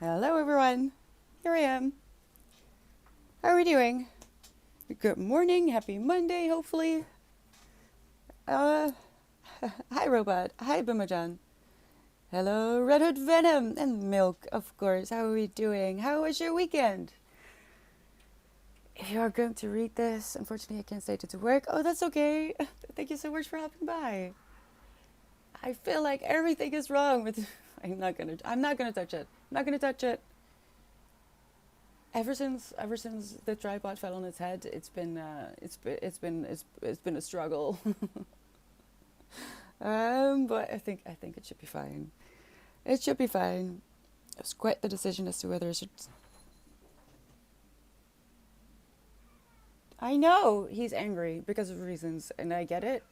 Hello everyone, here I am. How are we doing? Good morning, happy Monday, hopefully. Uh, Hi Robot, hi Bimajan. Hello Red Hood Venom and Milk, of course. How are we doing? How was your weekend? If you are going to read this, unfortunately I can't stay to work. Oh, that's okay. Thank you so much for hopping by. I feel like everything is wrong with. I'm not gonna touch it. I'm not gonna touch it. Ever since the tripod fell on its head, it's been a struggle. But I think it should be fine. It should be fine. It's quite the decision as to whether it should. I know he's angry because of reasons, and I get it.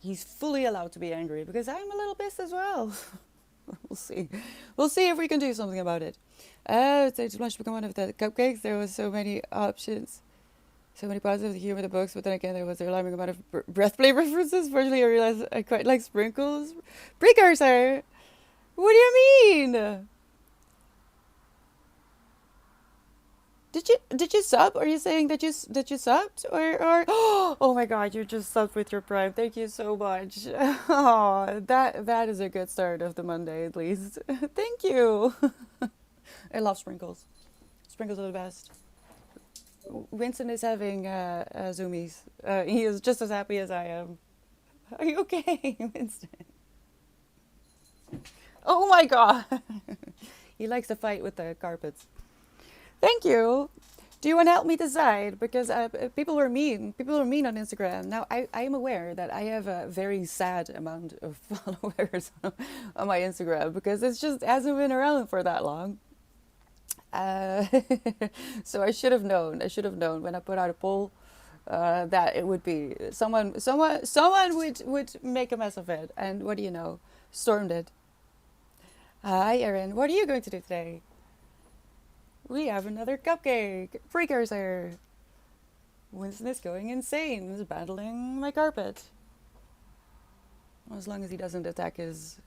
He's fully allowed to be angry because I'm a little pissed as well. We'll see. We'll see if we can do something about it. It's much become one of the cupcakes. There was so many options. So many positive humor in the books, but then again, there was the alarming amount of breathplay references. Fortunately, I realized I quite like sprinkles. Precursor! What do you mean? Did you sub? Are you saying that you subbed or oh my god, you just subbed with your prime. Thank you so much. Oh, that is a good start of the Monday at least. Thank you. I love sprinkles. Sprinkles are the best. Winston is having zoomies. He is just as happy as I am. Are you okay, Winston? Oh my god. He likes to fight with the carpets. Thank you. Do you want to help me decide? Because people were mean. People were mean on Instagram. Now, I am aware that I have a very sad amount of followers on my Instagram because it just hasn't been around for that long. Uh, so I should have known. I should have known when I put out a poll that it would be someone would make a mess of it. And what do you know? Stormed it. Hi, Erin. What are you going to do today? We have another cupcake. Precursor. Winston is going insane. He's battling my carpet. Well, as long as he doesn't attack his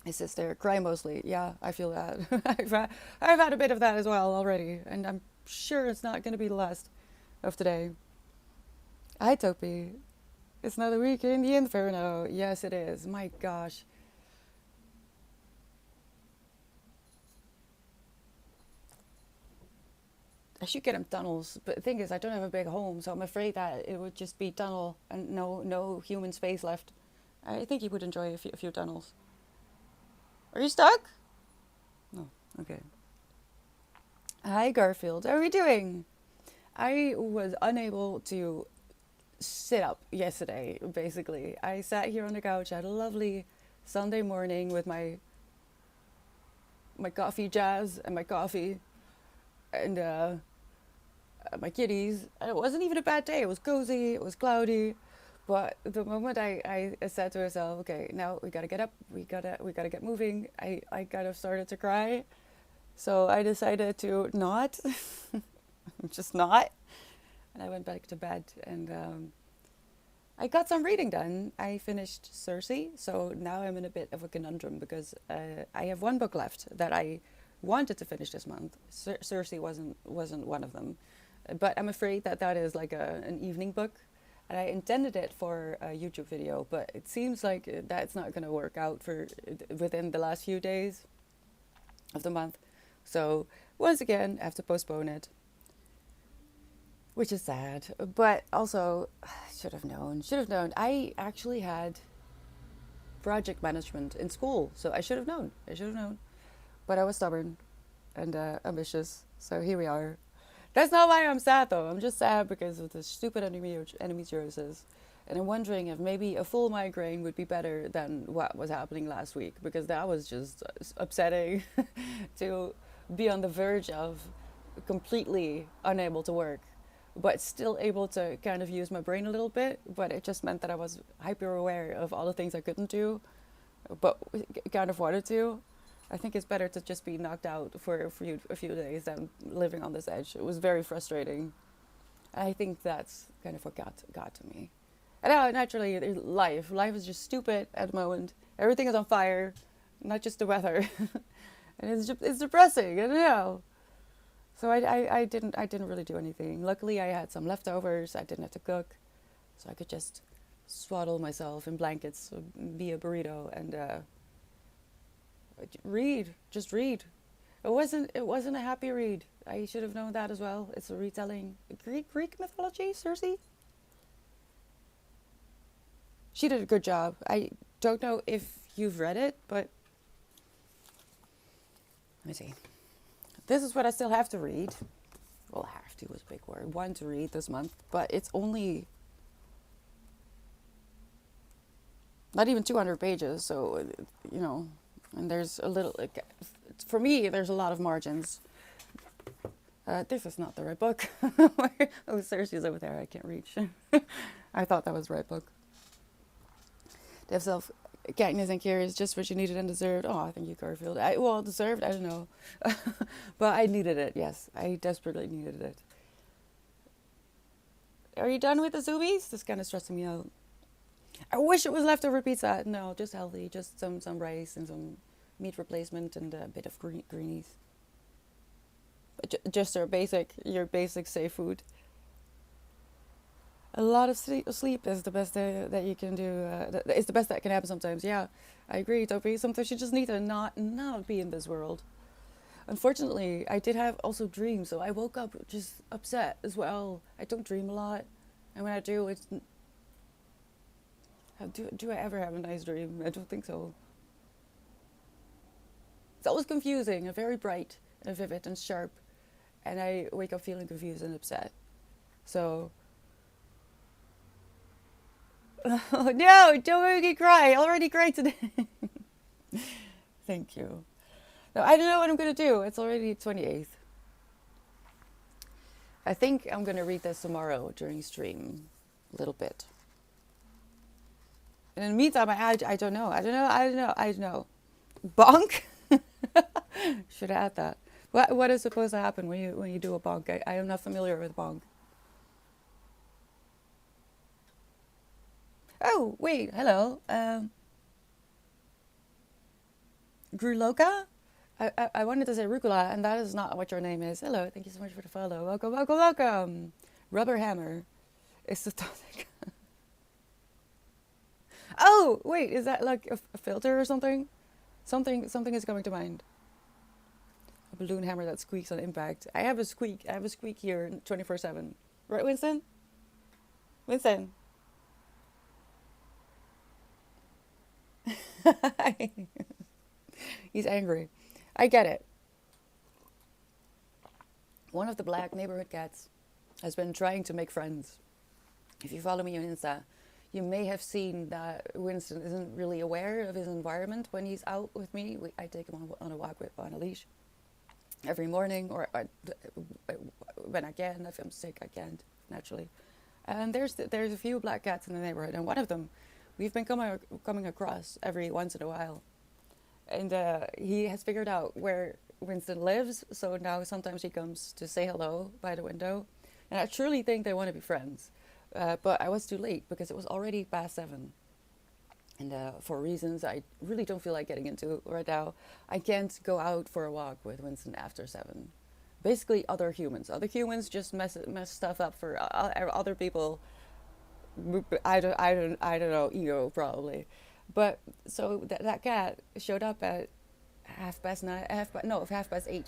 sister. Cry mostly. Yeah, I feel that. I've had a bit of that as well already, and I'm sure it's not going to be the last of today. Hi, Topi. It's another week in the Inferno. Yes, it is. My gosh. I should get him tunnels, but the thing is, I don't have a big home, so I'm afraid that it would just be tunnel and no human space left. I think he would enjoy a few tunnels. Are you stuck? No. Okay. Hi, Garfield. How are we doing? I was unable to sit up yesterday, basically. I sat here on the couch, had a lovely Sunday morning with my coffee jazz and my coffee and my kitties. And it wasn't even a bad day. It was cozy, it was cloudy. But the moment I said to myself, okay, now we gotta get up, we gotta get moving, I kind of started to cry. So I decided to not, just not. And I went back to bed and I got some reading done. I finished Cersei, so now I'm in a bit of a conundrum because I have one book left that I wanted to finish this month. Cersei wasn't one of them, but I'm afraid that that is like an evening book, and I intended it for a YouTube video, but it seems like that's not going to work out for within the last few days of the month. So once again, I have to postpone it, which is sad. But also, should have known. Should have known. I actually had project management in school, so I should have known. I should have known. But I was stubborn and ambitious, so here we are. That's not why I'm sad though. I'm just sad because of the stupid endometriosis. And I'm wondering if maybe a full migraine would be better than what was happening last week, because that was just upsetting to be on the verge of completely unable to work, but still able to kind of use my brain a little bit. But it just meant that I was hyper aware of all the things I couldn't do, but kind of wanted to. I think it's better to just be knocked out for a few days than living on this edge. It was very frustrating. I think that's kind of what got to me. And naturally, life is just stupid at the moment. Everything is on fire. not just the weather. And it's depressing. I don't know. So I didn't really do anything. Luckily, I had some leftovers. I didn't have to cook, so I could just swaddle myself in blankets, be a burrito, and read. Just read. It wasn't a happy read. I should have known that as well. It's a retelling Greek mythology. Circe. She did a good job. I don't know if you've read it, but let me see. This is what I still have to read. Well, have to was a big word. One to read this month, but it's only not even 200 pages. So, and there's a little, for me, there's a lot of margins. This is not the right book. Oh, Cersei's over there. I can't reach. I thought that was the right book. They have self kindness and care is just what you needed and deserved. Oh, thank you, Garfield. Deserved, I don't know. But I needed it, yes. I desperately needed it. Are you done with the zoomies? This is kind of stressing me out. I wish it was leftover pizza. No, just healthy. Just some rice and some meat replacement and a bit of greenies. Just your basic safe food. A lot of sleep is the best that you can do. It's the best that can happen sometimes. Yeah, I agree, Toby. Sometimes you just need to not be in this world. Unfortunately, I did have also dreams, so I woke up just upset as well. I don't dream a lot, and when I do, it's do I ever have a nice dream? I don't think so. It's always confusing and very bright and vivid and sharp, and I wake up feeling confused and upset. So. Oh, no, don't make me cry. I already cried today. Thank you. No, I don't know what I'm going to do. It's already 28th. I think I'm going to read this tomorrow during stream. A little bit. And in the meantime, I don't know. I don't know. Bonk? Should add that. What is supposed to happen when you do a bonk? I am not familiar with bonk. Oh, wait, hello. Gruloka? I wanted to say Rucola, and that is not what your name is. Hello, thank you so much for the follow. Welcome, welcome, welcome. Rubber Hammer is the tonic. Oh, wait, is that like a filter or something? Something is coming to mind. A balloon hammer that squeaks on impact. I have a squeak here 24/7. Right, Winston? Winston? He's angry. I get it. One of the black neighborhood cats has been trying to make friends. If you follow me on Insta, you may have seen that Winston isn't really aware of his environment when he's out with me. I take him on a walk on a leash every morning, or when I can. If I'm sick, I can't, naturally. And there's a few black cats in the neighborhood, and one of them we've been coming across every once in a while. And he has figured out where Winston lives, so now sometimes he comes to say hello by the window. And I truly think they want to be friends. But I was too late because it was already past 7. And for reasons I really don't feel like getting into right now, I can't go out for a walk with Winston after 7. Basically, other humans. Other humans just mess stuff up for other people. I don't know, ego probably. But so that cat showed up at 8:30.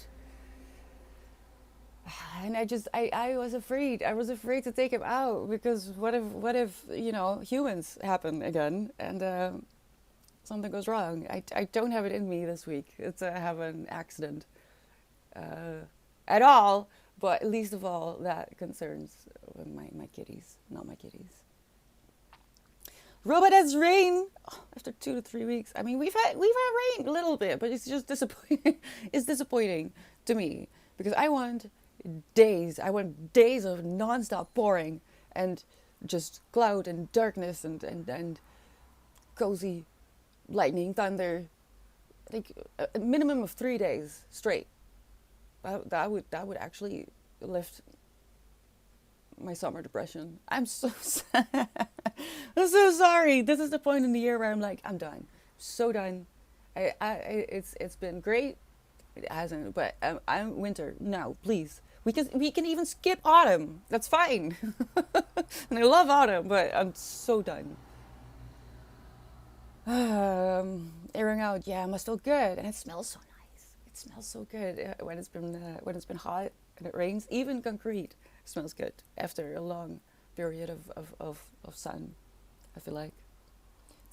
And I was afraid. I was afraid to take him out because what if humans happen again and something goes wrong. I don't have it in me this week to have an accident at all, but least of all that concerns my kitties, not my kitties. Robot has rain after 2 to 3 weeks. I mean, we've had rain a little bit, but it's just disappointing. It's disappointing to me because I want days. I want days of nonstop pouring and just cloud and darkness and cozy lightning, thunder. I think a minimum of 3 days straight. That would actually lift my summer depression. I'm so sad. I'm so sorry. This is the point in the year where I'm like, I'm done. So done. It's been great. It hasn't, but I'm winter. No, please. We can even skip autumn. That's fine. And I love autumn, but I'm so done. Airing out, yeah, I'm still good, and it smells so nice. It smells so good when it's been hot and it rains. Even concrete smells good after a long period of sun. I feel like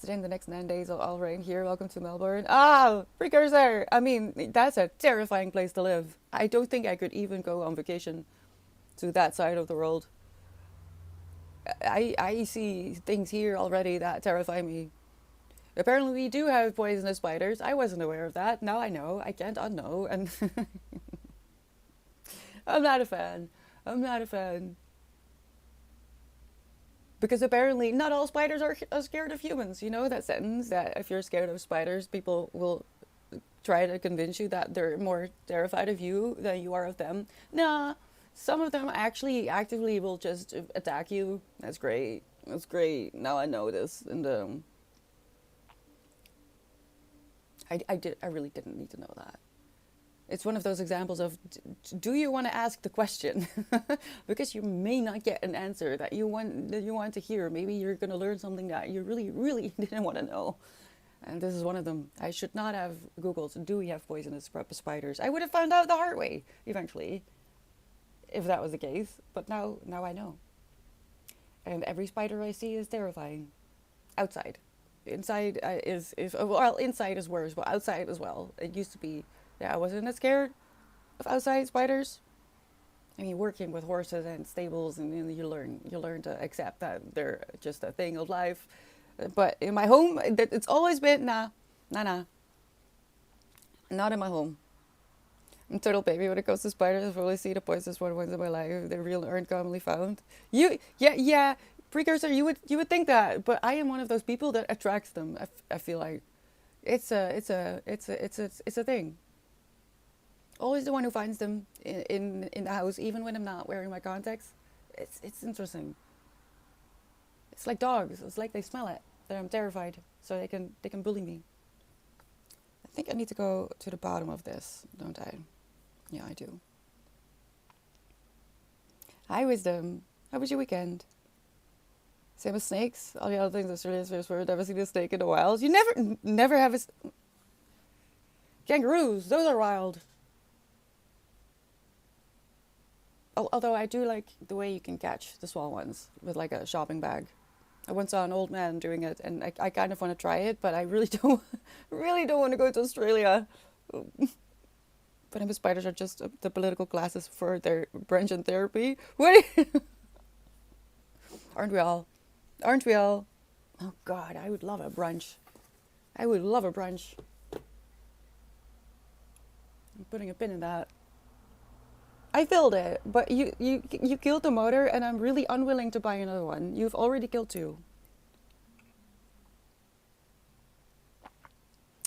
today in the next 9 days I'll rain here. Welcome to Melbourne. Ah, precursor. I mean, that's a terrifying place to live. I don't think I could even go on vacation to that side of the world. I see things here already that terrify me. Apparently, we do have poisonous spiders. I wasn't aware of that. Now I know. I can't unknow. And I'm not a fan. I'm not a fan. Because apparently, not all spiders are scared of humans. You know that sentence that if you're scared of spiders, people will try to convince you that they're more terrified of you than you are of them. Nah, some of them actually actively will just attack you. That's great. That's great. Now I know this. And I really didn't need to know that. It's one of those examples of do you want to ask the question? Because you may not get an answer that you want to hear. Maybe you're going to learn something that you really, really didn't want to know. And this is one of them. I should not have Googled, do we have poisonous spiders? I would have found out the hard way eventually, if that was the case. But now I know. And every spider I see is terrifying. Outside. Inside is well, inside is worse, but outside as well. It used to be, yeah, I wasn't as scared of outside spiders. I mean, working with horses and stables, and you learn to accept that they're just a thing of life. But in my home, it's always been nah, not in my home. I'm turtle baby when it comes to spiders. I've only seen the poisonous ones in my life. They really aren't commonly found. Yeah, precursor. You would think that, but I am one of those people that attracts them. I feel like it's a thing. Always the one who finds them in the house, even when I'm not wearing my contacts. It's interesting. It's like dogs. It's like they smell it. That I'm terrified, so they can bully me. I think I need to go to the bottom of this, don't I? Yeah, I do. Hi, Wisdom. How was your weekend? Same as snakes. All the other things Australians face for. Never seen a snake in the wild. You never have kangaroos. Those are wild. Although I do like the way you can catch the small ones with like a shopping bag. I once saw an old man doing it, and I kind of want to try it, but I really don't, really don't want to go to Australia. Venomous spiders are just the political classes for their branch and therapy. What? Aren't we all? Aren't we all? Oh God, I would love a brunch. I would love a brunch. I'm putting a pin in that. I filled it, but you killed the motor, and I'm really unwilling to buy another one. You've already killed two.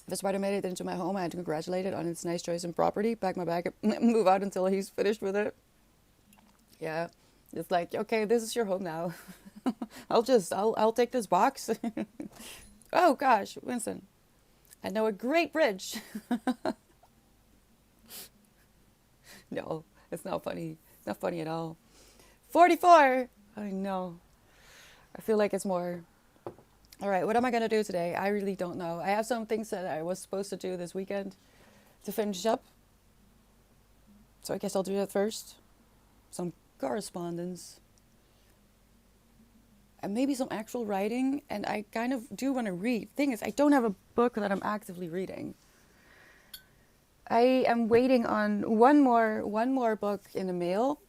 If a spider made it into my home, I had to congratulate it on its nice choice in property, pack my bag, and move out until he's finished with it. Yeah, it's like, okay, this is your home now. I'll take this box. Oh gosh, Winston, I know a great bridge. No, it's not funny. It's not funny at all. 44. I know. I feel like it's more. All right, what am I going to do today? I really don't know. I have some things that I was supposed to do this weekend to finish up. So I guess I'll do that first. Some correspondence. And maybe some actual writing. And I kind of do want to read. Thing is, I don't have a book that I'm actively reading. I am waiting on one more book in the mail.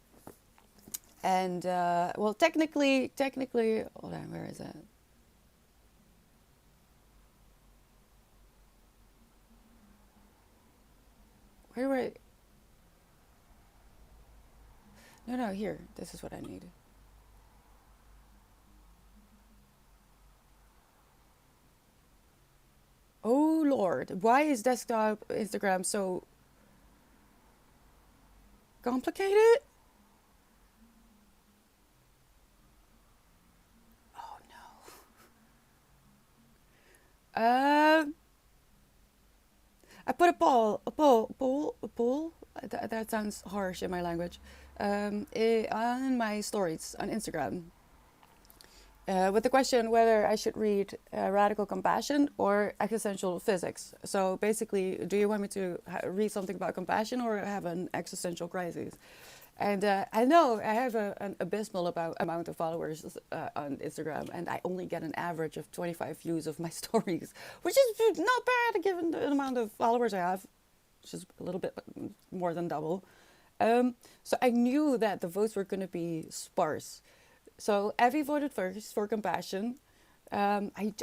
And, well, technically, hold on, where is it? Where do I? No, here. This is what I need. Oh, Lord. Why is desktop Instagram so complicated? Oh, no. that sounds harsh in my language. On my stories on Instagram, with the question whether I should read Radical Compassion or Existential Physics. So basically, do you want me to read something about compassion or have an existential crisis? And I know I have an abysmal amount of followers on Instagram, and I only get an average of 25 views of my stories, which is not bad given the amount of followers I have, which is a little bit more than double. So I knew that the votes were going to be sparse. So Evie voted first for compassion. I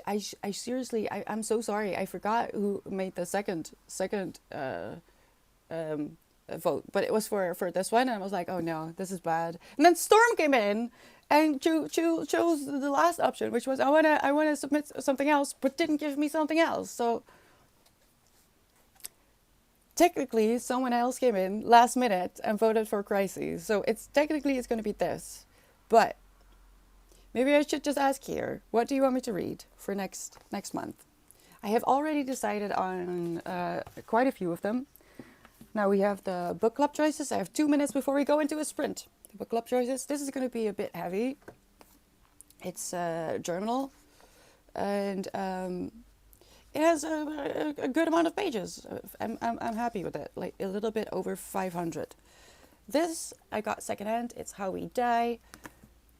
seriously, I'm so sorry. I forgot who made the second vote, but it was for this one, and I was like, oh no, this is bad. And then Storm came in and chose the last option, which was I wanna submit something else, but didn't give me something else. So technically, someone else came in last minute and voted for Crises. So it's technically it's going to be this, but maybe I should just ask here, what do you want me to read for next month? I have already decided on quite a few of them. Now we have the book club choices. I have 2 minutes before we go into a sprint. The book club choices. This is going to be a bit heavy. It's a journal, and it has a good amount of pages. I'm happy with it. Like a little bit over 500. This I got secondhand. It's How We Die.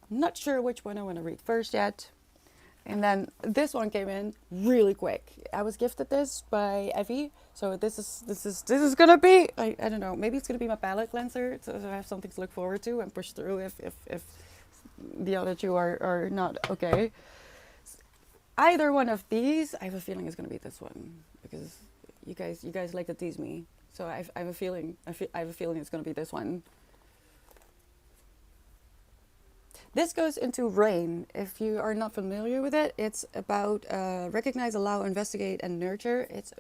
Not sure which one I want to read first yet. And then this one came in really quick. I was gifted this by Evie, so this is gonna be I don't know, maybe it's gonna be my palette cleanser, so I have something to look forward to and push through if the other two are not okay. Either one of these, I have a feeling it's gonna be this one because you guys like to tease me, so I have a feeling it's gonna be this one. This goes into RAIN. If you are not familiar with it, it's about recognize, allow, investigate, and nurture. It's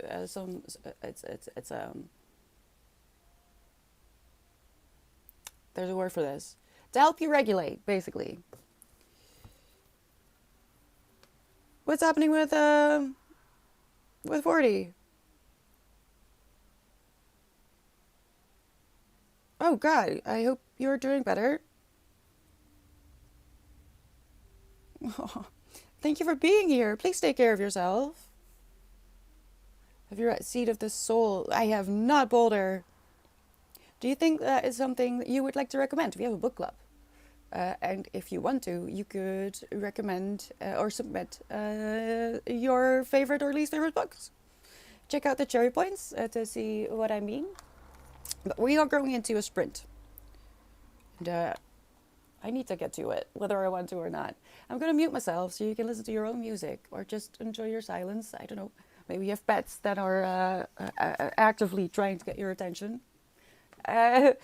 there's a word for this to help you regulate, basically. What's happening with 40? Oh God, I hope you're doing better. Oh, thank you for being here. Please take care of yourself. Have you read Seed of the Soul? I have not, Boulder. Do you think that is something that you would like to recommend? We have a book club. And if you want to, you could recommend or submit your favorite or least favorite books. Check out the cherry points to see what I mean. But we are going into a sprint. And I need to get to it, whether I want to or not. I'm going to mute myself so you can listen to your own music or just enjoy your silence. I don't know. Maybe you have pets that are actively trying to get your attention. Let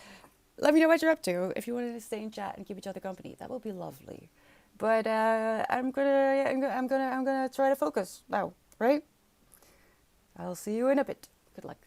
me know what you're up to. If you wanted to stay in chat and keep each other company, that would be lovely. But I'm gonna try to focus now, right? I'll see you in a bit. Good luck.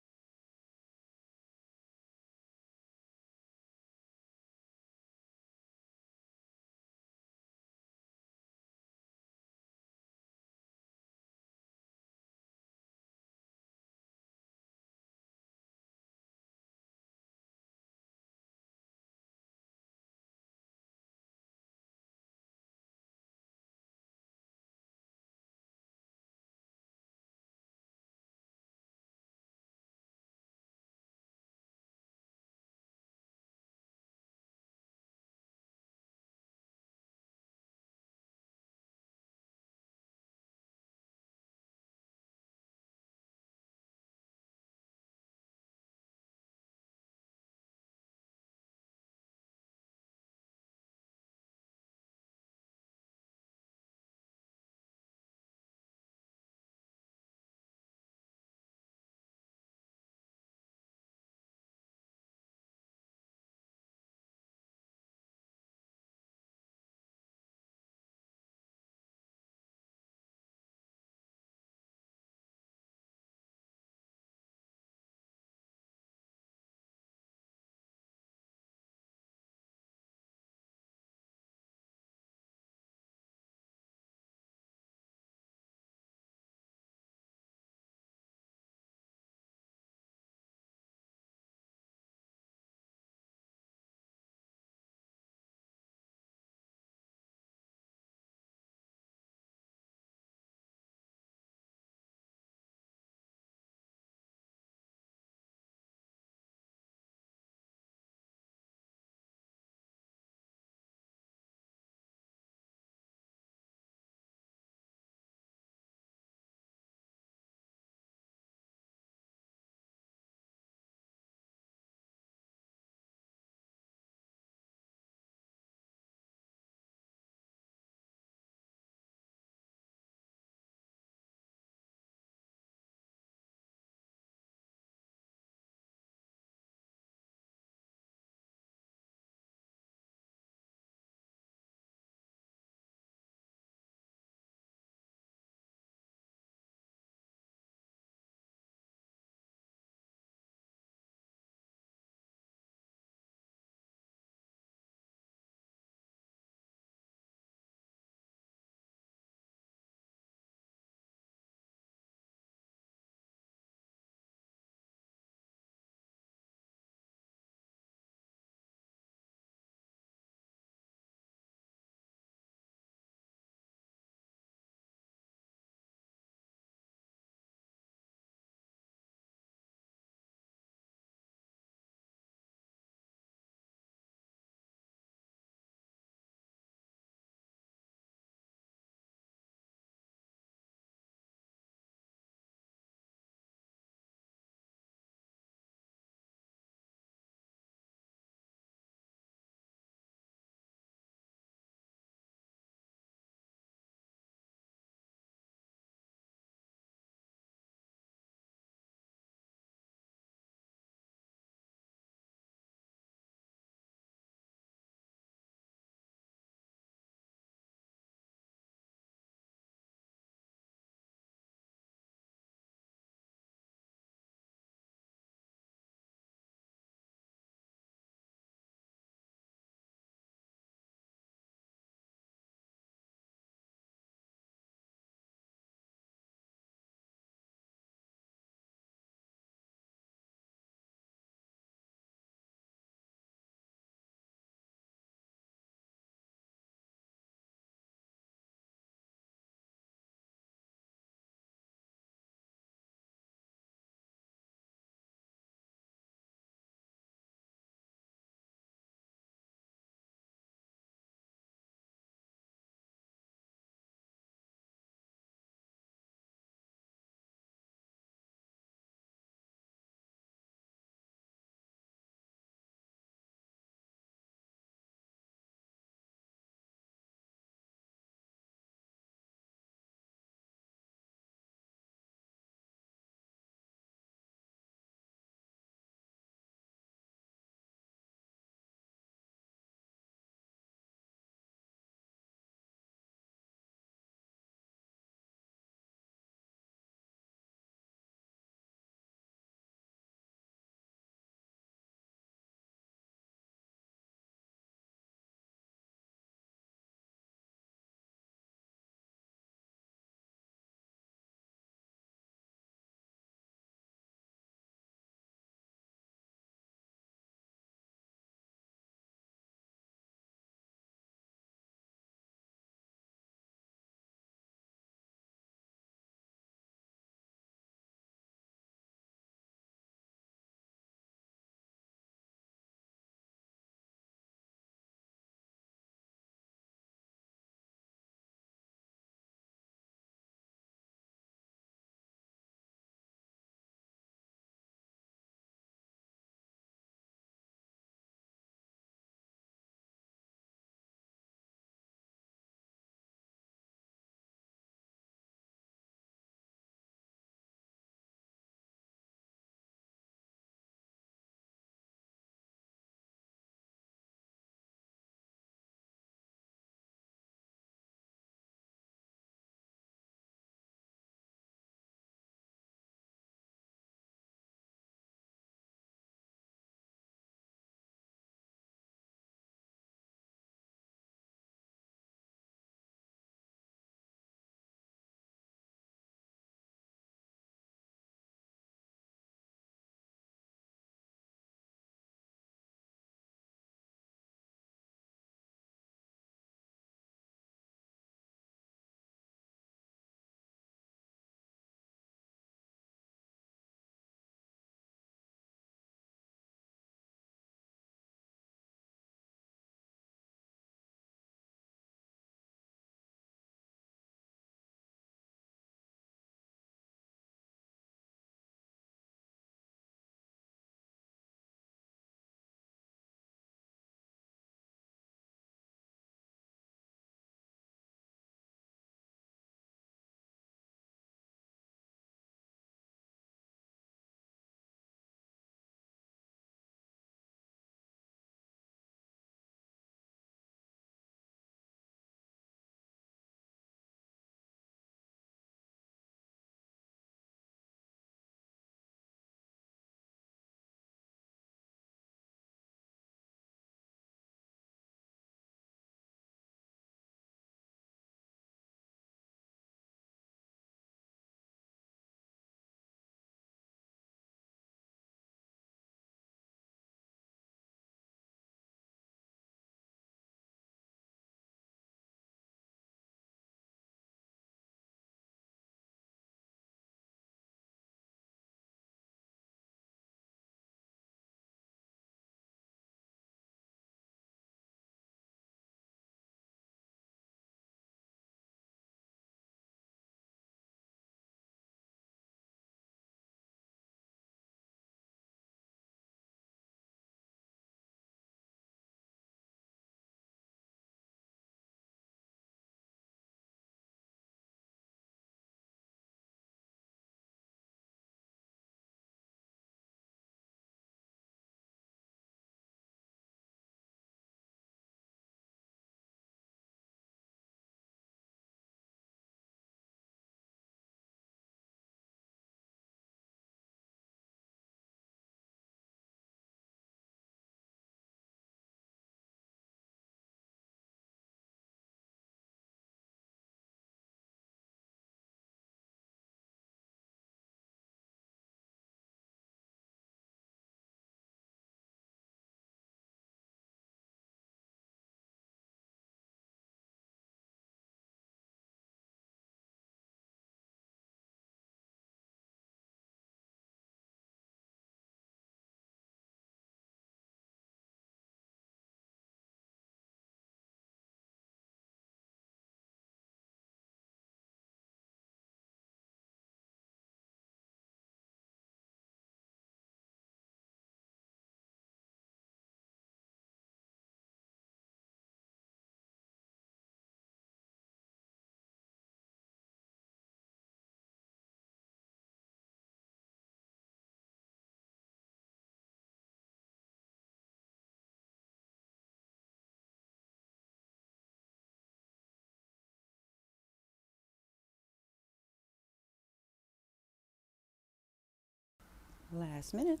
Last minute.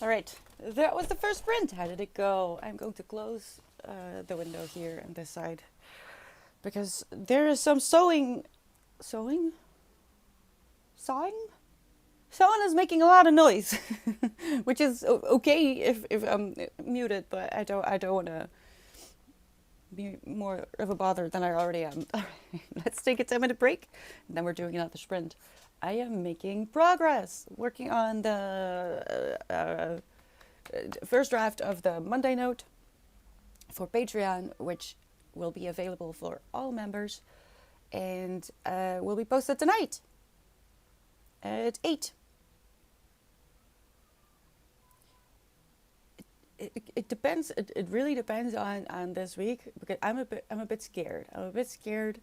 All right, that was the first sprint. How did it go? I'm going to close the window here on this side because there is some sewing, sawing. Someone is making a lot of noise, which is okay if I'm muted, but I don't want to be more of a bother than I already am. All right, let's take a 10-minute break, and then we're doing another sprint. I am making progress, working on the first draft of the Monday note for Patreon, which will be available for all members, and will be posted tonight at 8. It depends. It really depends on this week because I'm a bit scared. I'm a bit scared.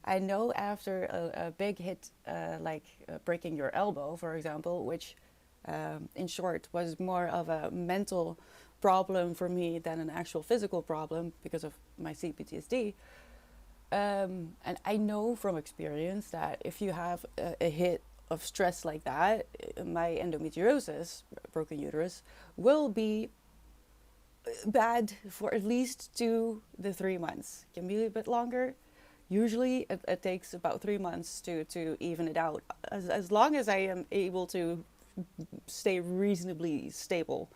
I know after a big hit like breaking your elbow, for example, which in short was more of a mental problem for me than an actual physical problem because of my CPTSD. And I know from experience that if you have a hit of stress like that, my endometriosis, broken uterus, will be bad for at least 2 to 3 months. Can be a bit longer. Usually it takes about 3 months to even it out. As long as I am able to stay reasonably stable.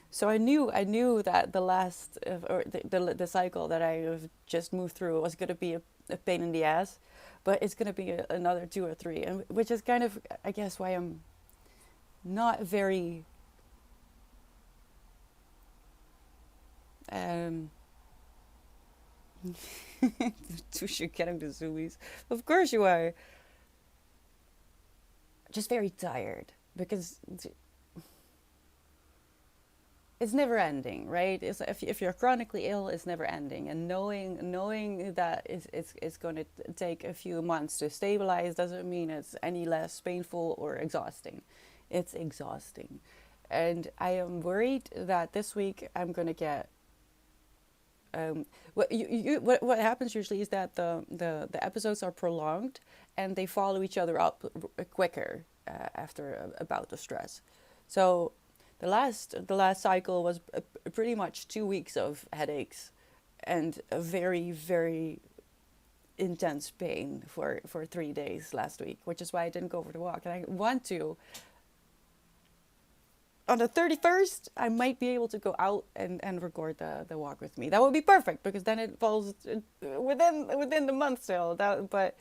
So I knew that the last or the cycle that I have just moved through was going to be a pain in the ass, but it's going to be another 2 or 3, and which is kind of I guess why I'm not very you're getting the zoomies. Of course you are. Just very tired because it's never ending, right? It's, if you're chronically ill, it's never ending, and knowing that it's going to take a few months to stabilize doesn't mean it's any less painful or exhausting. It's exhausting, and I am worried that this week I'm going to get what happens usually is that the episodes are prolonged and they follow each other up quicker after a bout of stress. So the last cycle was pretty much 2 weeks of headaches and a very very intense pain for 3 days last week, which is why I didn't go for the walk. And I want to on the 31st, I might be able to go out and record the walk with me. That would be perfect because then it falls within the month still. But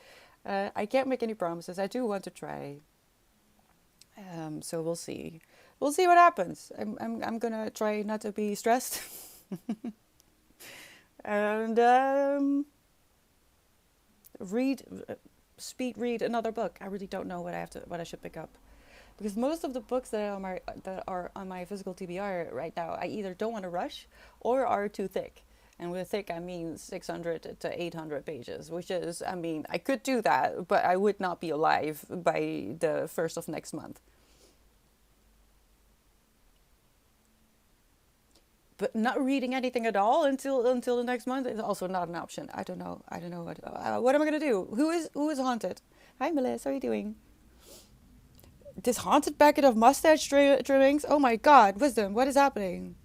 I can't make any promises. I do want to try. So we'll see. We'll see what happens. I'm gonna try not to be stressed, and read, speed read another book. I really don't know what I should pick up. Because most of the books that are on my physical TBR right now, I either don't want to rush or are too thick. And with thick, I mean 600 to 800 pages, which is, I mean, I could do that, but I would not be alive by the first of next month. But not reading anything at all until the next month is also not an option. I don't know. I don't know what am I gonna do? Who is haunted? Hi, Melissa. How are you doing? This haunted packet of mustache trimmings. Oh my god, wisdom, what is happening?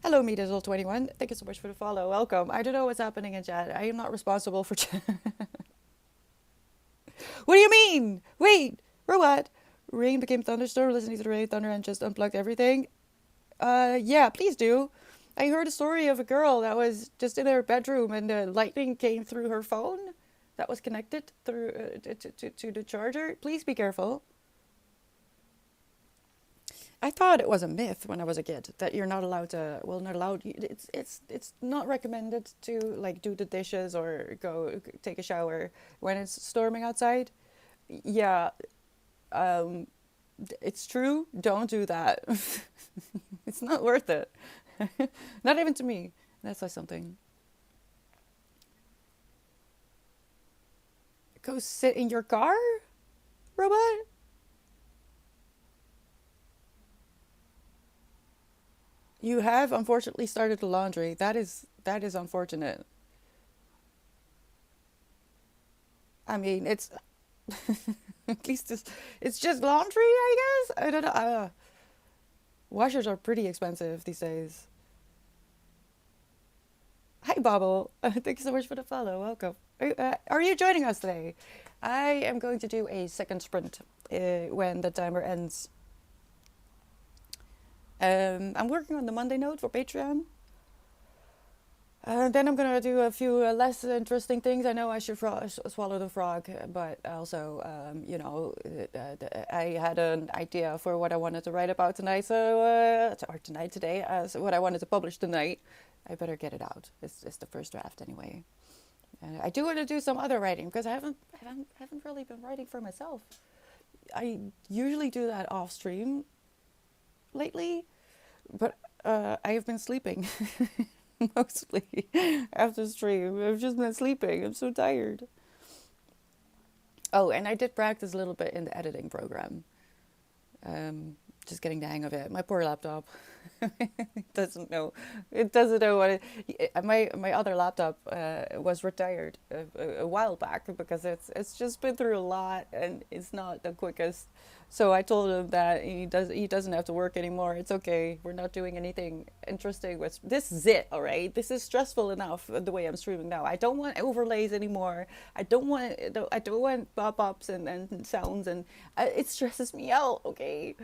Hello, MeDizzle21. Thank you so much for the follow. Welcome. I don't know what's happening in chat. I am not responsible for chat. What do you mean? Wait, robot. Rain became thunderstorm, listening to the rain, thunder, and just unplugged everything. Yeah, please do. I heard a story of a girl that was just in her bedroom and the lightning came through her phone that was connected through to the charger. Please be careful. I thought it was a myth when I was a kid that you're not allowed to. Well, not allowed. It's not recommended to like do the dishes or go take a shower when it's storming outside. Yeah, um, it's true. Don't do that. It's not worth it. Not even to me. That says something. Go sit in your car, robot. You have unfortunately started the laundry. That is unfortunate. I mean, it's at least it's just laundry, I guess. I don't know. Washers are pretty expensive these days. Hi, Bobble. Thank you so much for the follow. Welcome. Are you joining us today? I am going to do a second sprint when the timer ends. I'm working on the Monday note for Patreon. Then I'm gonna do a few less interesting things. I know I should swallow the frog, but also, I had an idea for what I wanted to write about tonight, or today, so what I wanted to publish tonight. I better get it out. It's the first draft anyway. I do want to do some other writing because I haven't really been writing for myself. I usually do that off stream lately, but I have been sleeping. Mostly after stream. I've just been sleeping. I'm so tired. Oh, and I did practice a little bit in the editing program. Just getting the hang of it. My poor laptop. it doesn't know. It doesn't know what my other laptop was retired a while back because it's just been through a lot and it's not the quickest. So I told him that he doesn't have to work anymore. It's okay. We're not doing anything interesting with this. Is it, all right? This is stressful enough the way I'm streaming now. I don't want overlays anymore. I don't want pop-ups and sounds and it stresses me out. Okay.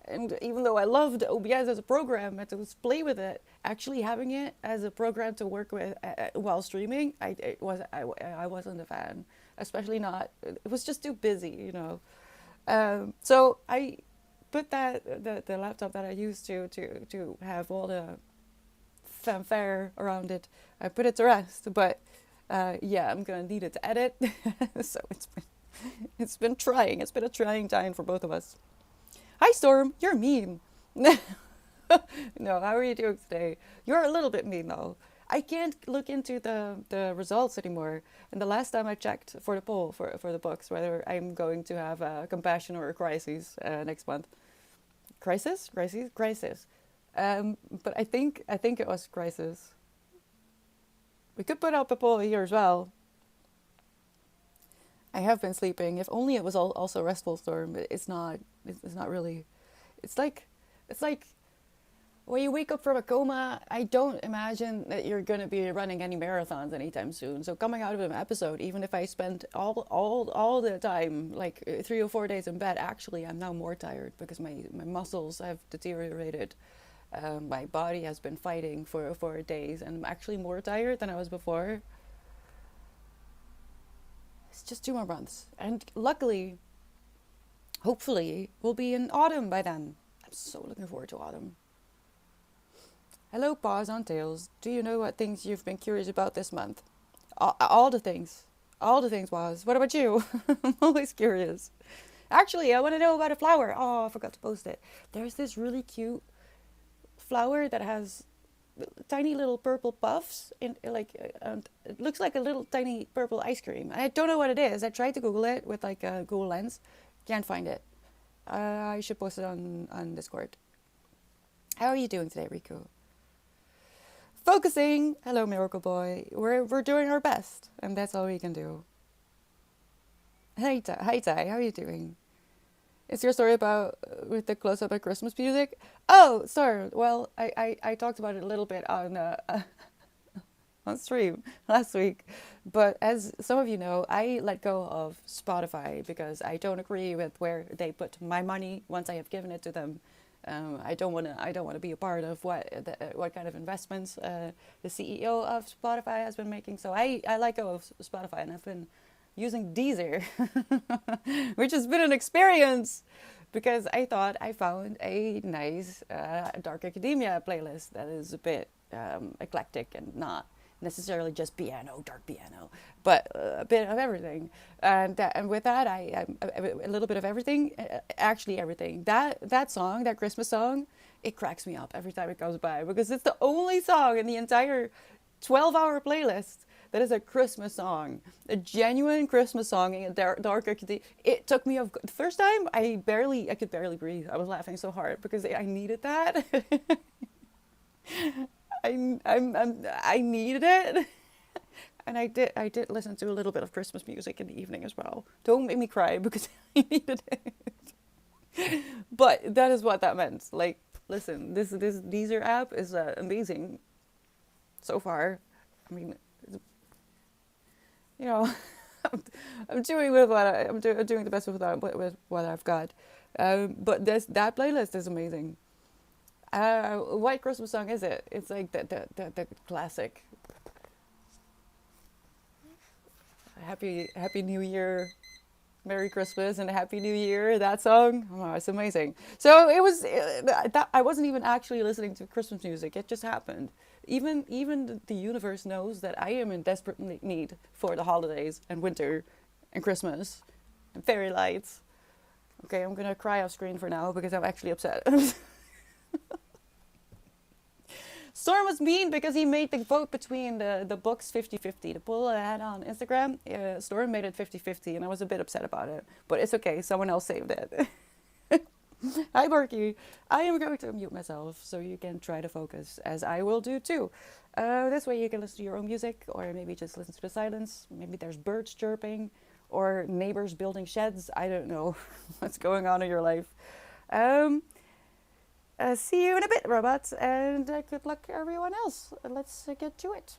And even though I loved OBS as a program and to play with it, actually having it as a program to work with while streaming, I wasn't a fan. Especially not. It was just too busy. So I put the laptop that I used to have all the fanfare around it. I put it to rest, but yeah, I'm gonna need it to edit. So it's been trying. It's been a trying time for both of us. Hi, Storm. You're mean. No, how are you doing today? You're a little bit mean, though. I can't look into the results anymore. And the last time I checked for the poll for the books, whether I'm going to have a compassion or a crisis next month. Crisis? Crisis? Crisis. But I think it was crisis. We could put up a poll here as well. I have been sleeping. If only it was also restful, Storm. But it's not. It's not really. It's like when you wake up from a coma. I don't imagine that you're going to be running any marathons anytime soon. So coming out of an episode, even if I spent all the time, like 3 or 4 days in bed, actually I'm now more tired because my muscles have deteriorated. My body has been fighting for 4 days, and I'm actually more tired than I was before. It's just 2 more months. And luckily, hopefully, we'll be in autumn by then. I'm so looking forward to autumn. Hello, Paws on Tails. Do you know what things you've been curious about this month? All the things. All the things, Paws. What about you? I'm always curious. Actually, I want to know about a flower. Oh, I forgot to post it. There's this really cute flower that has tiny little purple puffs it looks like a little tiny purple ice cream. I don't know what it is. I tried to Google it with like a Google Lens. Can't find it. I should post it on Discord. How are you doing today, Riku? Focusing. Hello, Miracle Boy. We're doing our best, and that's all we can do. Hi, Ty. How are you doing? Is your story about with the close-up at Christmas music? Oh, sorry. Well, I talked about it a little bit on on stream last week, but as some of you know, I let go of Spotify because I don't agree with where they put my money once I have given it to them. I don't want to be a part of what kind of investments the CEO of Spotify has been making. So I let go of Spotify, and I've been using Deezer, which has been an experience because I thought I found a nice Dark Academia playlist that is a bit eclectic and not necessarily just piano, dark piano, but a bit of everything. And with that, I a little bit of everything, actually everything. That song, that Christmas song, it cracks me up every time it comes by because it's the only song in the entire 12-hour playlist that is a Christmas song, a genuine Christmas song in a dark academia. It took me the first time. I could barely breathe. I was laughing so hard because I needed that. I needed it. And I did listen to a little bit of Christmas music in the evening as well. Don't make me cry because I needed it. But that is what that meant. Like, listen, this Deezer app is amazing so far. I mean, you know, I'm doing with what I'm doing the best with what I've got. But this that playlist is amazing. What Christmas song is it? It's like the classic Happy New Year, Merry Christmas, and Happy New Year. That song, oh, it's amazing. So it was that I wasn't even actually listening to Christmas music. It just happened. Even the universe knows that I am in desperate need for the holidays and winter, and Christmas, and fairy lights. Okay, I'm gonna cry off screen for now because I'm actually upset. Storm was mean because he made the vote between the books 50-50. The poll I had on Instagram, Storm made it 50-50, and I was a bit upset about it. But it's okay, someone else saved it. Hi, Marky. I am going to mute myself so you can try to focus, as I will do too. This way you can listen to your own music, or maybe just listen to the silence. Maybe there's birds chirping, or neighbors building sheds. I don't know what's going on in your life. Um, See you in a bit, robots, and good luck, everyone else. Let's get to it.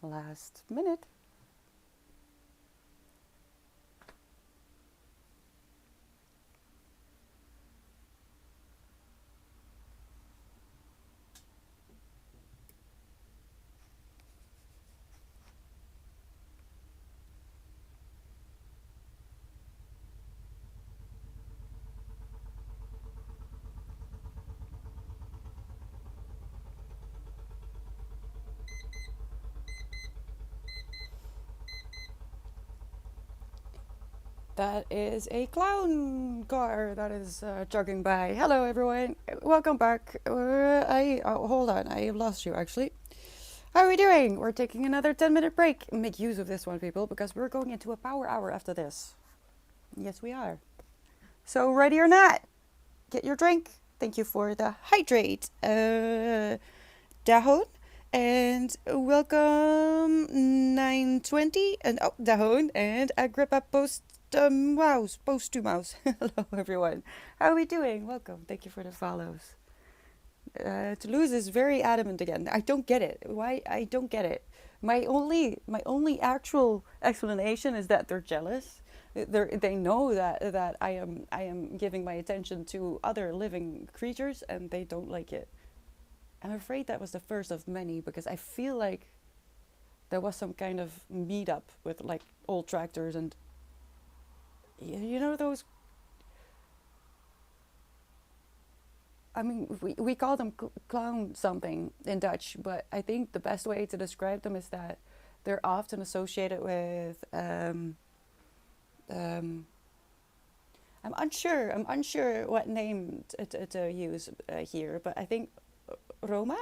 last minute. That is a clown car that is jogging by. Hello, everyone. Welcome back. Hold on. I have lost you, actually. How are we doing? We're taking another 10-minute break. Make use of this one, people, because we're going into a power hour after this. Yes, we are. So, ready or not, get your drink. Thank you for the hydrate. Dahon. And welcome 920. And Dahon. And Agrippa Post to Mouse. Hello, everyone. How are we doing? Welcome. Thank you for the follows. Toulouse is very adamant again. I don't get it. Why? I don't get it. My only actual explanation is that they're jealous. They know that I am giving my attention to other living creatures, and they don't like it. I'm afraid that was the first of many, because I feel like there was some kind of meetup with like old tractors and you know those. I mean, we call them clown something in Dutch, but I think the best way to describe them is that they're often associated with. I'm unsure what name to use here, but I think Roma.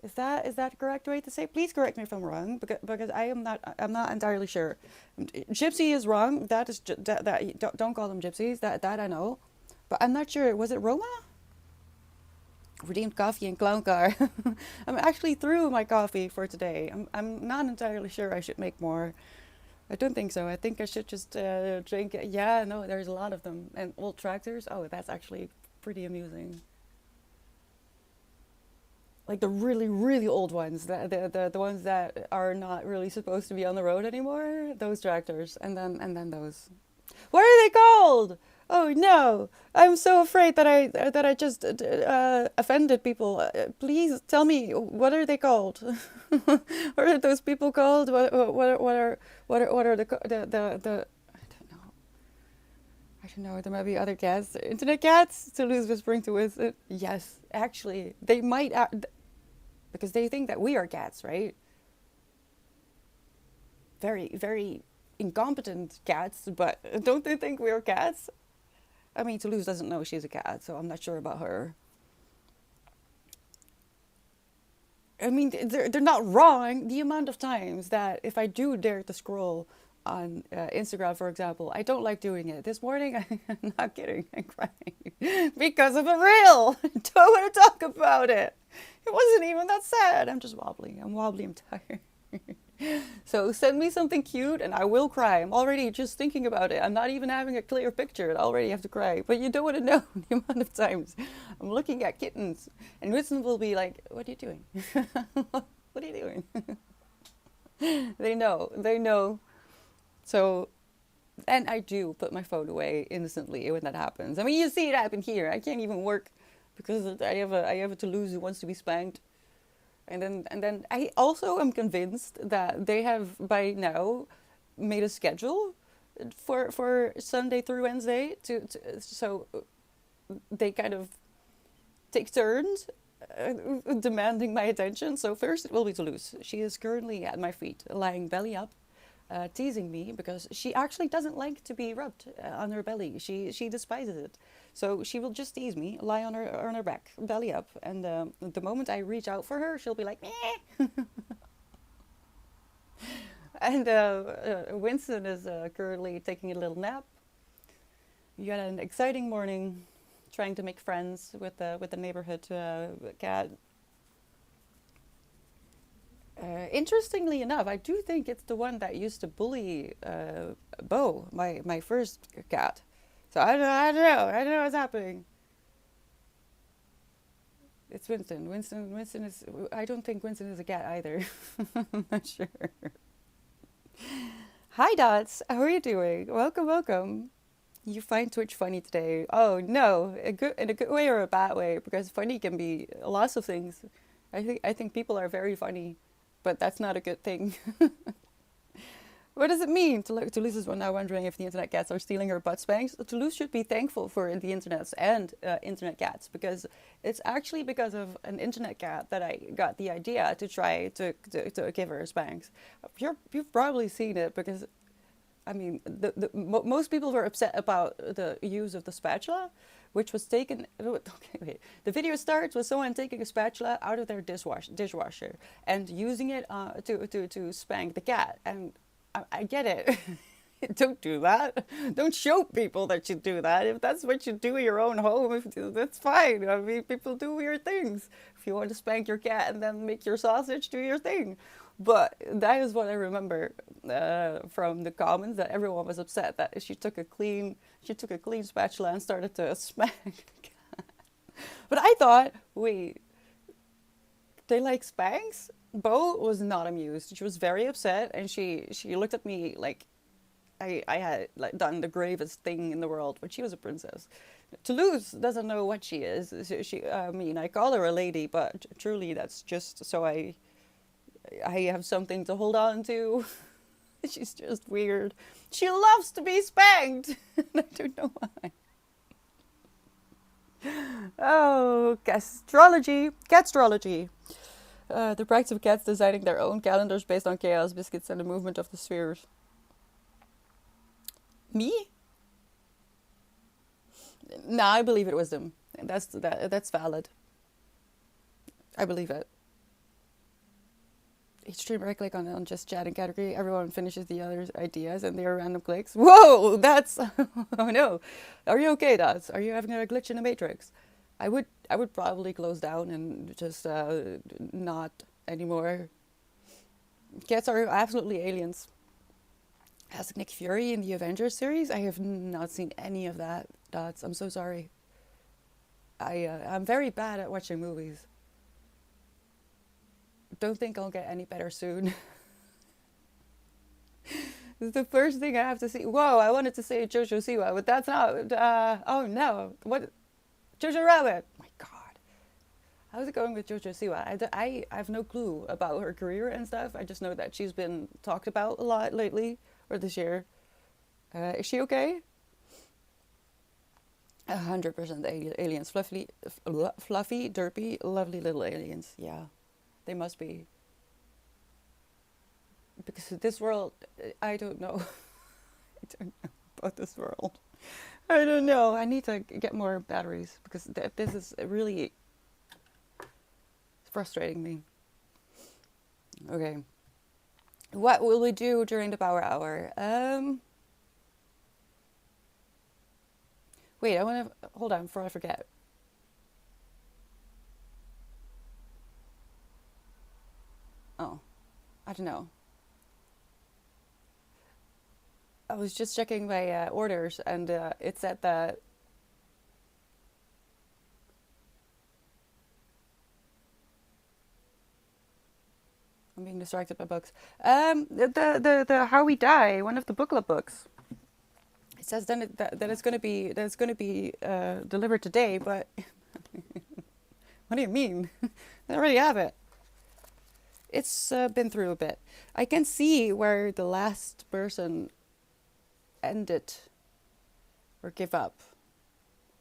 Is that the correct way to say? Please correct me if I'm wrong, because I'm not entirely sure. Gypsy is wrong. That is that don't call them gypsies. That I know, but I'm not sure. Was it Roma? Redeemed coffee and clown car. I'm actually through my coffee for today. I'm not entirely sure I should make more. I don't think so. I think I should just drink it. Yeah, no, there's a lot of them. And old tractors. Oh, that's actually pretty amusing. Like the really, really old ones, the ones that are not really supposed to be on the road anymore. Those tractors, and then those. What are they called? Oh no! I'm so afraid that I just offended people. Please tell me, what are they called? What are those people called? What are the I don't know. There might be other cats. Internet cats. Toulouse whispering to us. Yes, actually, they might. Because they think that we are cats, right? Very, very incompetent cats, but don't they think we are cats? I mean, Toulouse doesn't know she's a cat, so I'm not sure about her. I mean, they're not wrong. The amount of times that if I do dare to scroll on Instagram, for example, I don't like doing it. This morning, I'm not kidding, I'm crying because of a reel. I don't want to talk about it. It wasn't even that sad. I'm just wobbly. I'm wobbly. I'm tired. So send me something cute and I will cry. I'm already just thinking about it. I'm not even having a clear picture and I already have to cry. But you don't want to know the amount of times I'm looking at kittens and Winston will be like, what are you doing? What are you doing? They know. They know. So, and I do put my phone away instantly when that happens. I mean, you see it happen here. I can't even work because I have a Toulouse who wants to be spanked. And then I also am convinced that they have by now made a schedule for Sunday through Wednesday so they kind of take turns demanding my attention. So first it will be Toulouse. She is currently at my feet, lying belly up, teasing me because she actually doesn't like to be rubbed on her belly. She despises it. So she will just tease me, lie on her back, belly up, and the moment I reach out for her, she'll be like, meh. And Winston is currently taking a little nap. You had an exciting morning, trying to make friends with the neighborhood cat. Interestingly enough, I do think it's the one that used to bully Bo, my first cat. So I don't know what's happening. It's Winston. Winston is. I don't think Winston is a cat either. I'm not sure. Hi, Dots. How are you doing? Welcome, welcome. You find Twitch funny today? Oh no, in a good way or a bad way? Because funny can be lots of things. I think people are very funny, but that's not a good thing. What does it mean? Toulouse is now wondering if the internet cats are stealing her butt spanks. Toulouse should be thankful for the internet and internet cats, because it's actually because of an internet cat that I got the idea to try to give her spanks. You've probably seen it because, I mean, most people were upset about the use of the spatula, which was taken. Okay, wait. The video starts with someone taking a spatula out of their dishwasher and using it to spank the cat. And I get it. Don't do that. Don't show people that you do that. If that's what you do in your own home, that's fine. I mean, people do weird things. If you want to spank your cat and then make your sausage, do your thing. But that is what I remember from the comments, that everyone was upset that she took a clean spatula and started to smack the cat. But I thought, wait, they like spanks? Bo was not amused. She was very upset, and she looked at me like I had like done the gravest thing in the world, but she was a princess. Toulouse doesn't know what she is. I mean, I call her a lady, but truly that's just so I have something to hold on to. She's just weird. She loves to be spanked. I don't know why. Oh, Catstrology. The practice of cats designing their own calendars based on chaos, biscuits, and the movement of the spheres. Me? No, I believe it was them. That's valid. I believe it. Each stream right click on just chatting category. Everyone finishes the other's ideas and their random clicks. Whoa, that's oh no. Are you okay, Dots? Are you having a glitch in the matrix? I would probably close down and just not anymore. Cats are absolutely aliens. As Nick Fury in the Avengers series, I have not seen any of that, Dots. I'm so sorry. I'm very bad at watching movies. Don't think I'll get any better soon. This is the first thing I have to see. Whoa, I wanted to say Jojo Siwa, but that's not. Oh no, what? Jojo Rabbit. Oh my God, how's it going with Jojo Siwa? I have no clue about her career and stuff. I just know that she's been talked about a lot lately, or this year. Is she okay? 100% aliens. Fluffy, derpy, lovely little aliens. Yeah, they must be. Because this world, I don't know. I don't know about this world. I don't know. I need to get more batteries because this is really frustrating me. Okay. What will we do during the power hour? Wait, I want to hold on before I forget. Oh, I don't know. I was just checking my orders, and it said that I'm being distracted by books. The How We Die, one of the book club books. It says then that it's going to be delivered today, but what do you mean? I already have it. It's been through a bit. I can see where the last person ended or give up.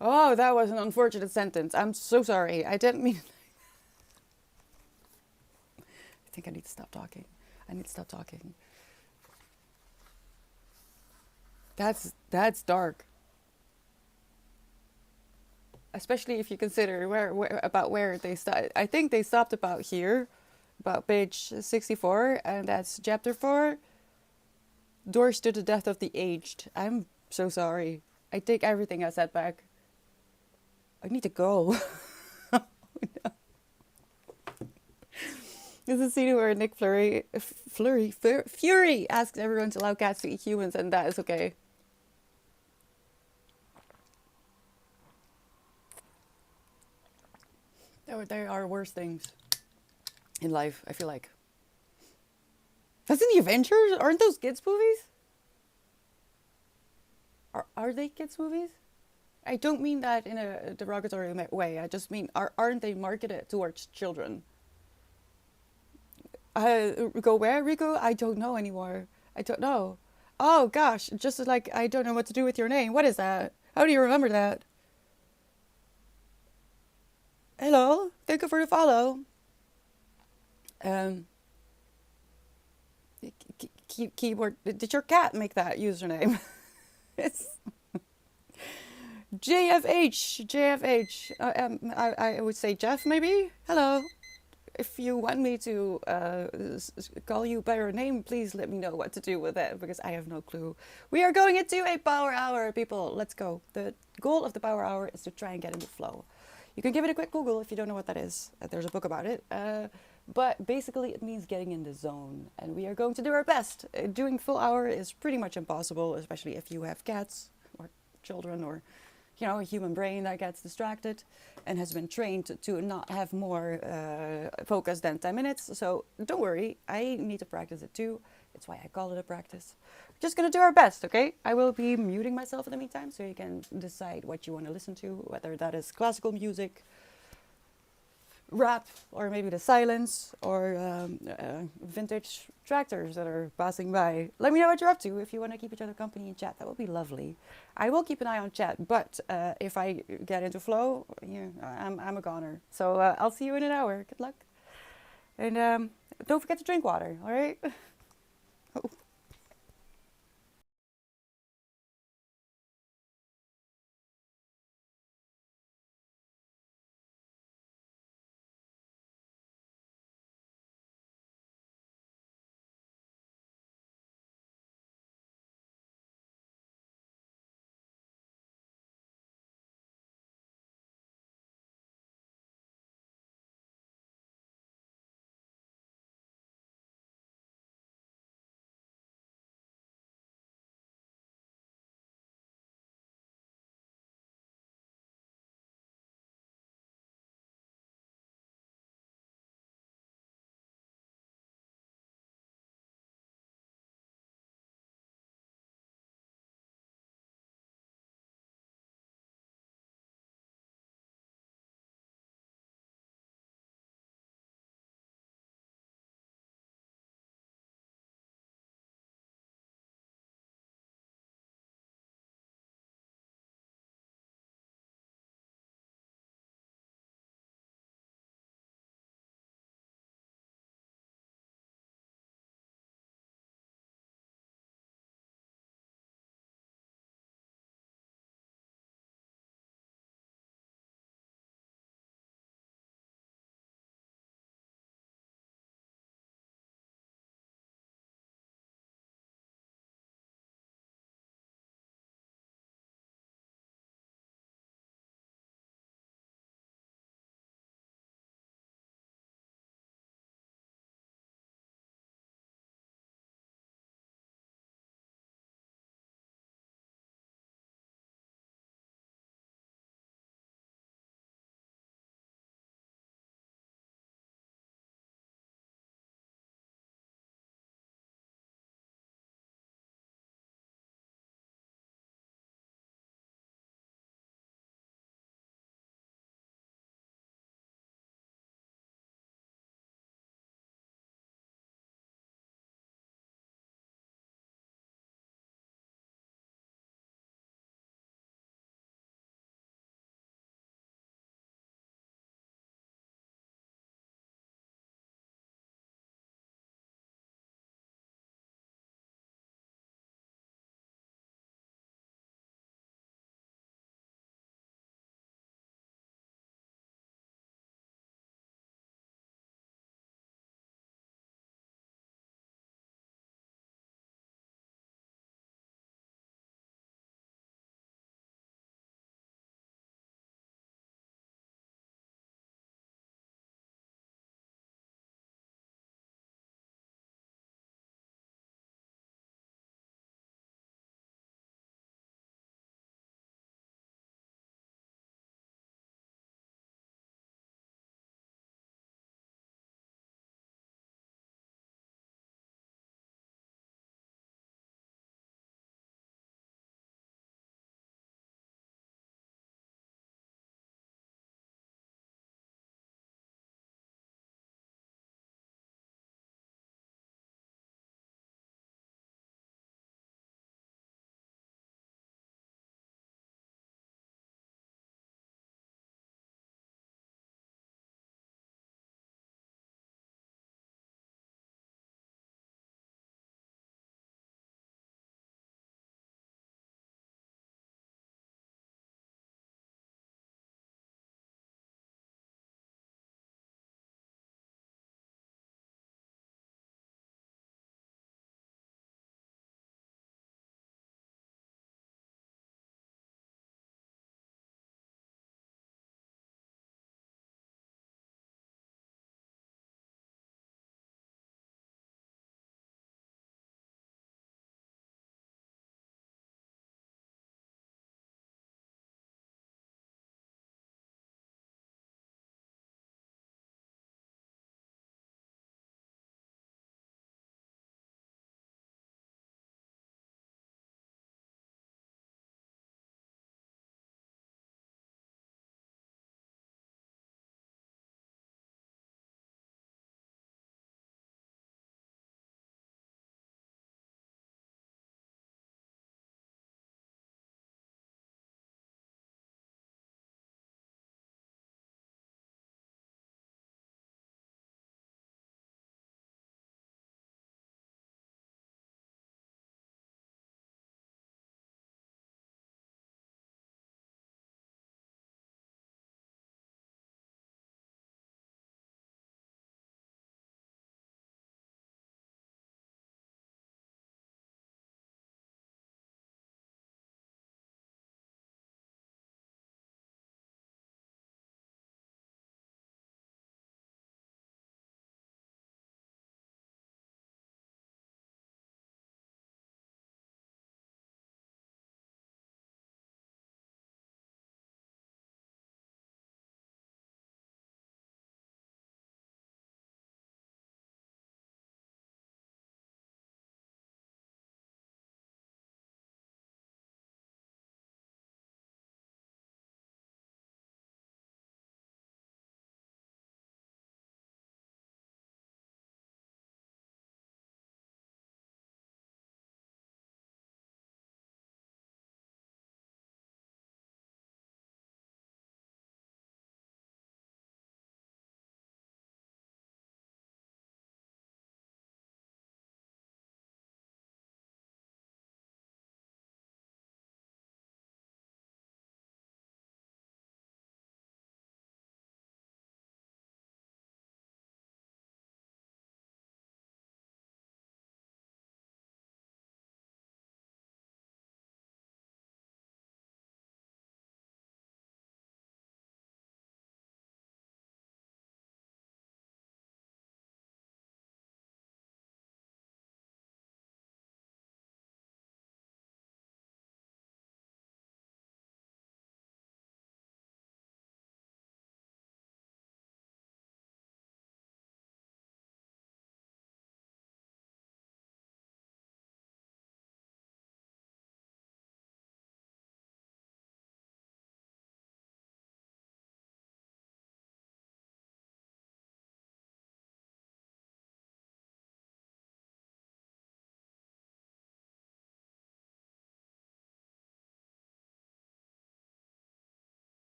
Oh, that was an unfortunate sentence. I'm so sorry. I didn't mean. I think I need to stop talking. That's dark. Especially if you consider where they stopped. I think they stopped about here, about page 64, and that's chapter 4. Doors to the Death of the Aged. I'm so sorry. I take everything I said back. I need to go. Oh, no. This is a scene where Nick Fury asks everyone to allow cats to eat humans, and that is okay. There are worse things in life, I feel like. That's in the Avengers? Aren't those kids' movies? Are they kids' movies? I don't mean that in a derogatory way. I just mean, aren't they marketed towards children? Go where, Rico? I don't know anymore. I don't know. Oh gosh, just like I don't know what to do with your name. What is that? How do you remember that? Hello, thank you for the follow. Um, keyboard. Did your cat make that username? It's JFH. JFH. I would say Jeff, maybe. Hello. If you want me to call you by your name, please let me know what to do with it because I have no clue. We are going into a power hour, people. Let's go. The goal of the power hour is to try and get into flow. You can give it a quick Google if you don't know what that is. There's a book about it. But basically, it means getting in the zone. And we are going to do our best. Doing full hour is pretty much impossible, especially if you have cats or children or a human brain that gets distracted and has been trained to not have more focus than 10 minutes. So don't worry, I need to practice it too. That's why I call it a practice. Just gonna do our best, okay? I will be muting myself in the meantime so you can decide what you want to listen to, whether that is classical music, rap, or maybe the silence, or vintage tractors that are passing by. Let me know what you're up to if you want to keep each other company in chat. That would be lovely. I will keep an eye on chat, but if I get into flow, yeah, I'm a goner. So I'll see you in an hour. Good luck. And don't forget to drink water, all right?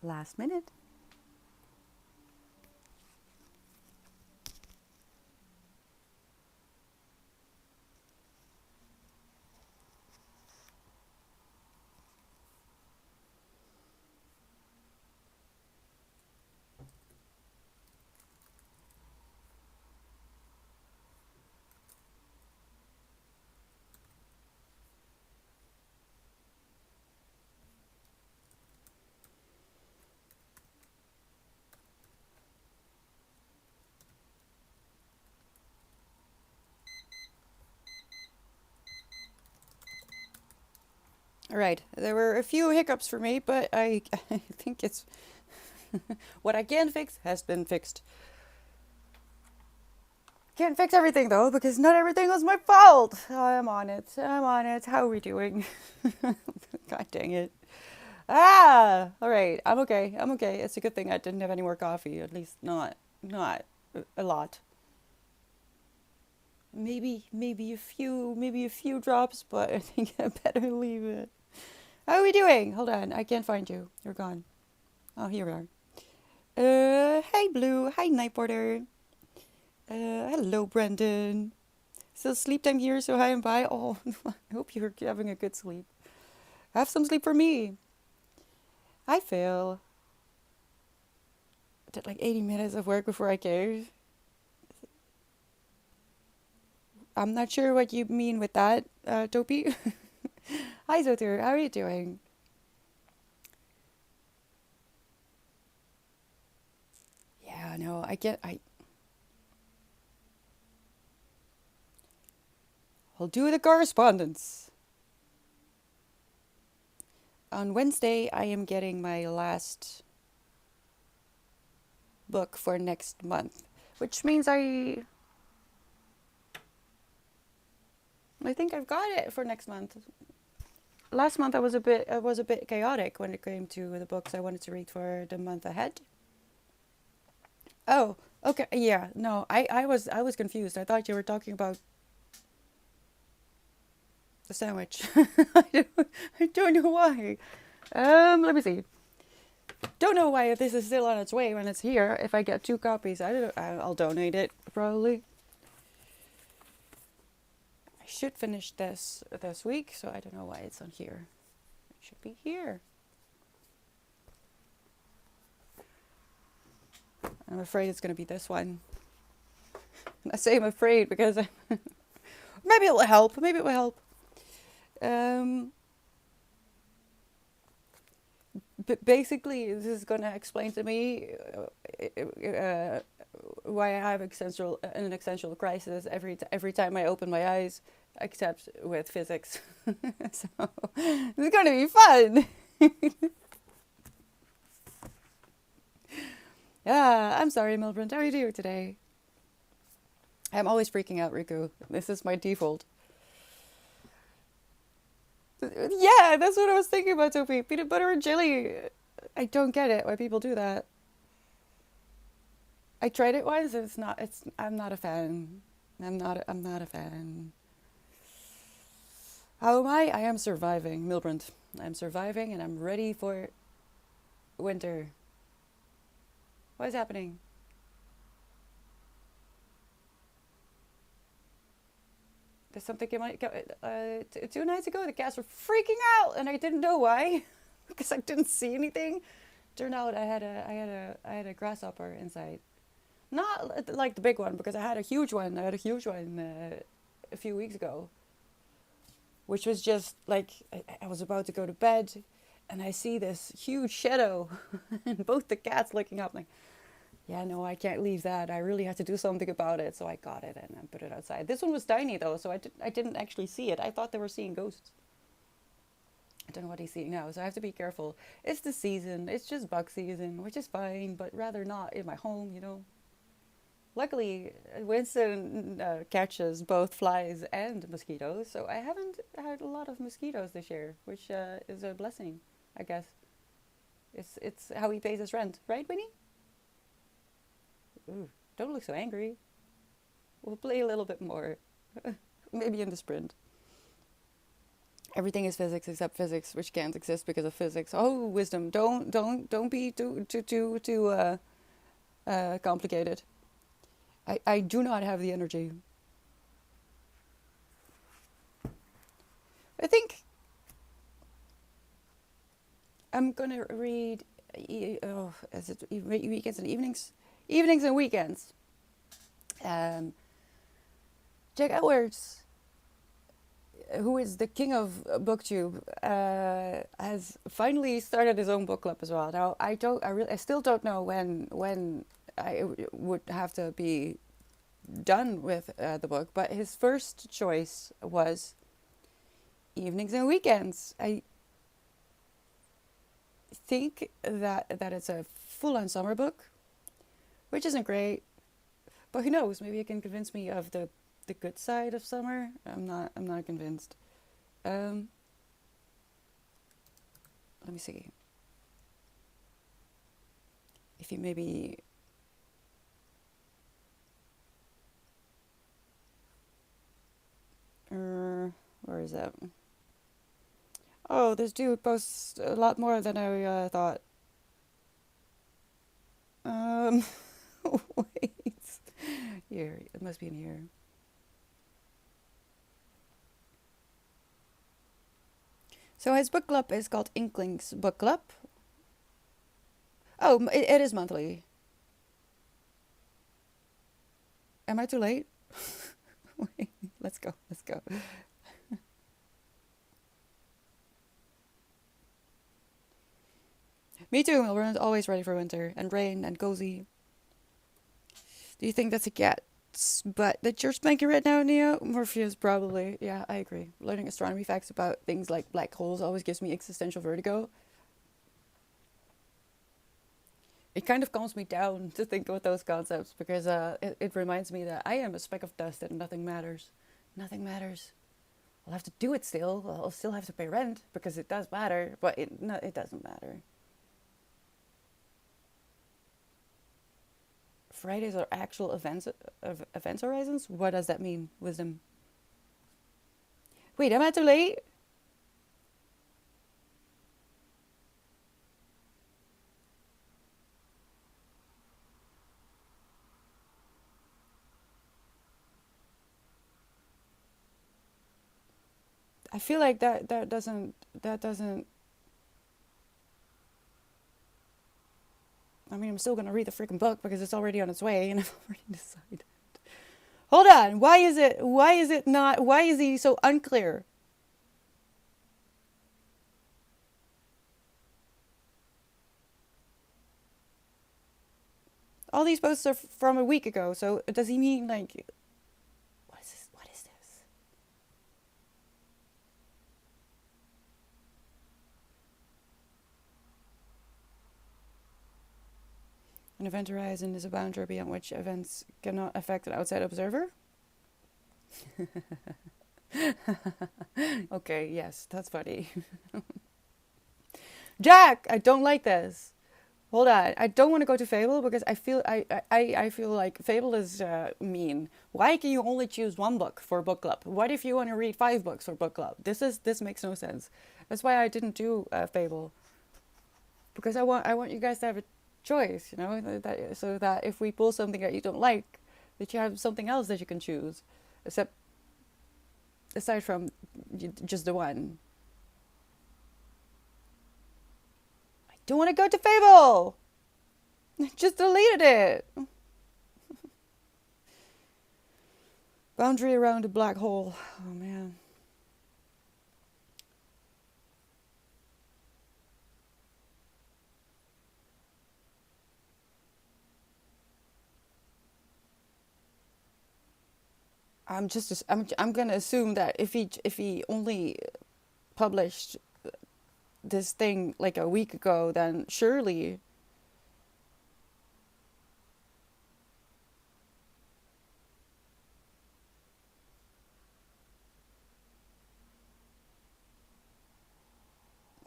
Last minute. All right, there were a few hiccups for me, but I I think it's what I can fix has been fixed. Can't fix everything though, because not everything was my fault. I'm on it. I'm on it. How are we doing? God dang it. Ah, all right. I'm okay. I'm okay. It's a good thing I didn't have any more coffee. At least not a lot. Maybe a few drops, but I think I better leave it. How are we doing? Hold on. I can't find you. You're gone. Oh, here we are. Hi Blue. Hi Night Porter. Hello Brendan. Still sleep time here, so hi and bye. Oh, I hope you're having a good sleep. Have some sleep for me. Hi Phil. I did like 80 minutes of work before I came. I'm not sure what you mean with that, Dopey. Hi Zotur, how are you doing? Yeah, no, I'll do the correspondence. On Wednesday, I am getting my last book for next month, which means I think I've got it for next month. Last month I was a bit chaotic when it came to the books I wanted to read for the month ahead. Oh, okay, yeah, no, I was confused. I thought you were talking about the sandwich. I don't know why. Let me see. Don't know why if this is still on its way when it's here. If I get 2 copies, I'll donate it probably. I should finish this week, so I don't know why it's on here. It should be here. I'm afraid it's going to be this one. I say I'm afraid because maybe it will help. Maybe it will help. But basically, this is going to explain to me why I have an existential crisis every time I open my eyes, except with physics. So it's going to be fun. Yeah, I'm sorry, Milbrand. How are you doing today? I'm always freaking out, Riku. This is my default. Yeah, that's what I was thinking about, Sophie. Peanut butter and jelly. I don't get it why people do that. I tried it once. I'm not a fan. I'm not a fan. How am I? I am surviving, Milbrand. I'm surviving and I'm ready for winter. What is happening? There's something in my... 2 nights ago, the cats were freaking out, and I didn't know why, because I didn't see anything. Turned out I had a grasshopper inside. Not like the big one, because I had a huge one. I had a huge one a few weeks ago, which was just like I was about to go to bed, and I see this huge shadow, and both the cats looking up like, yeah, no, I can't leave that. I really have to do something about it. So I got it and I put it outside. This one was tiny though, so I didn't actually see it. I thought they were seeing ghosts. I don't know what he's seeing now, so I have to be careful. It's the season. It's just bug season, which is fine, but rather not in my home, you know. Luckily, Winston catches both flies and mosquitoes, so I haven't had a lot of mosquitoes this year, which is a blessing, I guess. It's how he pays his rent, right, Winnie? Ooh, don't look so angry. We'll play a little bit more. Maybe in the sprint. Everything is physics except physics, which can't exist because of physics. Oh, wisdom! Don't be too complicated. I do not have the energy. I think I'm gonna read. Oh, is it weekends and evenings? Evenings and weekends. Um, Jack Edwards, who is the king of BookTube, has finally started his own book club as well. Now I still don't know when I would have to be done with the book, but his first choice was evenings and weekends. I think that it's a full-on summer book, which isn't great, but who knows? Maybe it can convince me of the good side of summer. I'm not convinced. Let me see. If you maybe where is that? Oh, this dude posts a lot more than I thought. Um, wait. Here, it must be in here. So his book club is called Inklings Book Club. Oh, it is monthly. Am I too late? Wait, let's go. Me too. We're always ready for winter and rain and cozy. Do you think that's a cat's butt that you're spanking right now, Neo? Morpheus, probably. Yeah, I agree. Learning astronomy facts about things like black holes always gives me existential vertigo. It kind of calms me down to think about those concepts because it reminds me that I am a speck of dust and nothing matters. Nothing matters. I'll have to do it still. I'll still have to pay rent because it does matter, but it doesn't matter. Fridays are actual events horizons? What does that mean, Wisdom? Wait, am I too late? I feel like that doesn't. I mean, I'm still gonna read the freaking book because it's already on its way, and I've already decided. Hold on. Why is it? Why is it not? Why is he so unclear? All these posts are from a week ago. So does he mean like? What is this? What is this? An event horizon is a boundary beyond which events cannot affect an outside observer. Okay, yes, that's funny. Jack, I don't like this. Hold on, I don't want to go to Fable because I feel like Fable is mean. Why can you only choose one book for book club? What if you want to read 5 books for book club? This makes no sense. That's why I didn't do Fable because I want you guys to have a choice, so that if we pull something that you don't like, that you have something else that you can choose, except aside from just the one. I don't want to go to Fable. I just deleted it. Boundary around a black hole. Oh man. I'm gonna assume that if he only published this thing like a week ago, then surely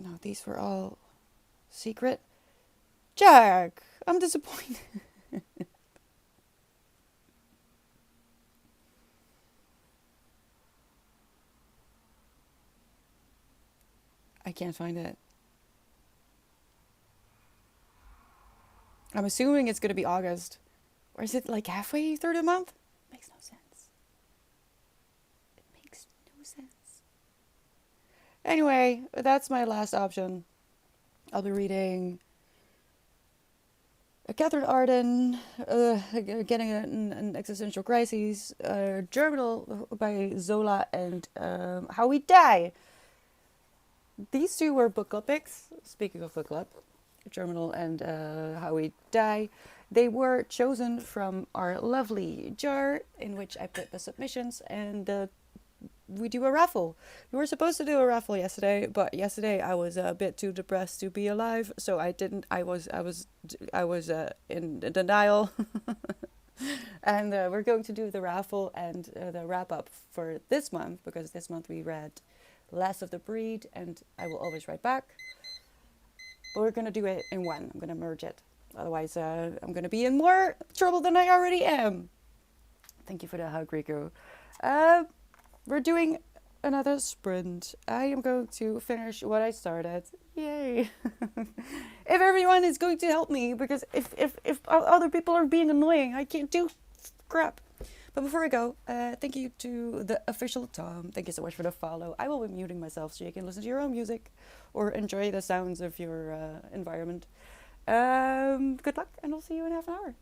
no, these were all secret. Jack, I'm disappointed. I can't find it. I'm assuming it's going to be August. Or is it like halfway through the month? Makes no sense. It makes no sense. Anyway, that's my last option. I'll be reading Catherine Arden, Getting an Existential Crisis, Journal by Zola, and How We Die. These two were book club picks. Speaking of book club, Journal and How We Die. They were chosen from our lovely jar in which I put the submissions, and we do a raffle. We were supposed to do a raffle yesterday, but yesterday I was a bit too depressed to be alive, so I didn't. I was in denial. And we're going to do the raffle and the wrap up for this month, because this month we read Last of the Breed and I Will Always Write Back. But we're gonna do it in one. I'm gonna merge it. Otherwise, I'm gonna be in more trouble than I already am. Thank you for the hug, Rico. We're doing another sprint. I am going to finish what I started. Yay! If everyone is going to help me, because if other people are being annoying, I can't do crap. But before I go, thank you to the official Tom. Thank you so much for the follow. I will be muting myself so you can listen to your own music or enjoy the sounds of your environment. Good luck, and I'll see you in half an hour.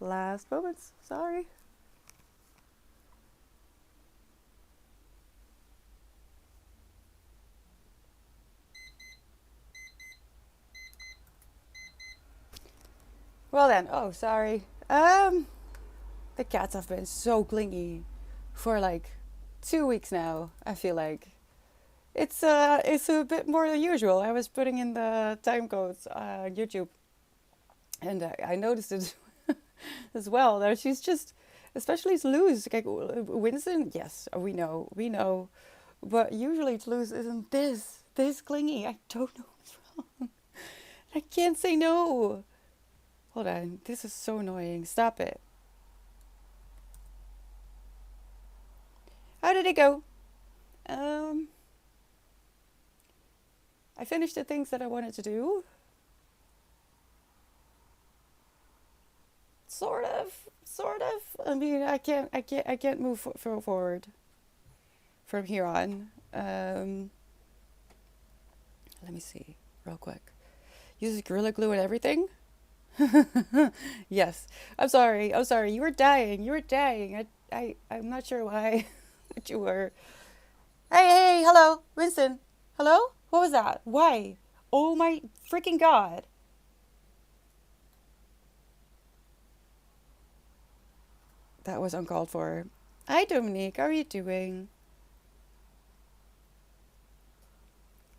Last moments. Sorry. Well then. Oh, sorry. The cats have been so clingy for like 2 weeks now. I feel like it's a bit more than usual. I was putting in the time codes on YouTube, and I noticed it as well. That she's just, especially Toulouse, like Winston. Yes, we know, but usually Toulouse isn't this clingy. I don't know what's wrong. I can't say no. Hold on, this is so annoying. Stop it. How did it go? Um, I finished the things that I wanted to do. Sort of. I mean, I can't move forward from here on. Let me see, real quick. Use Gorilla Glue and everything. Yes. I'm sorry. I'm sorry. You were dying. You were dying. I'm not sure why, but you were. Hey, hello, Winston. Hello? What was that? Why? Oh my freaking god. That was uncalled for. Hi, Dominique. How are you doing?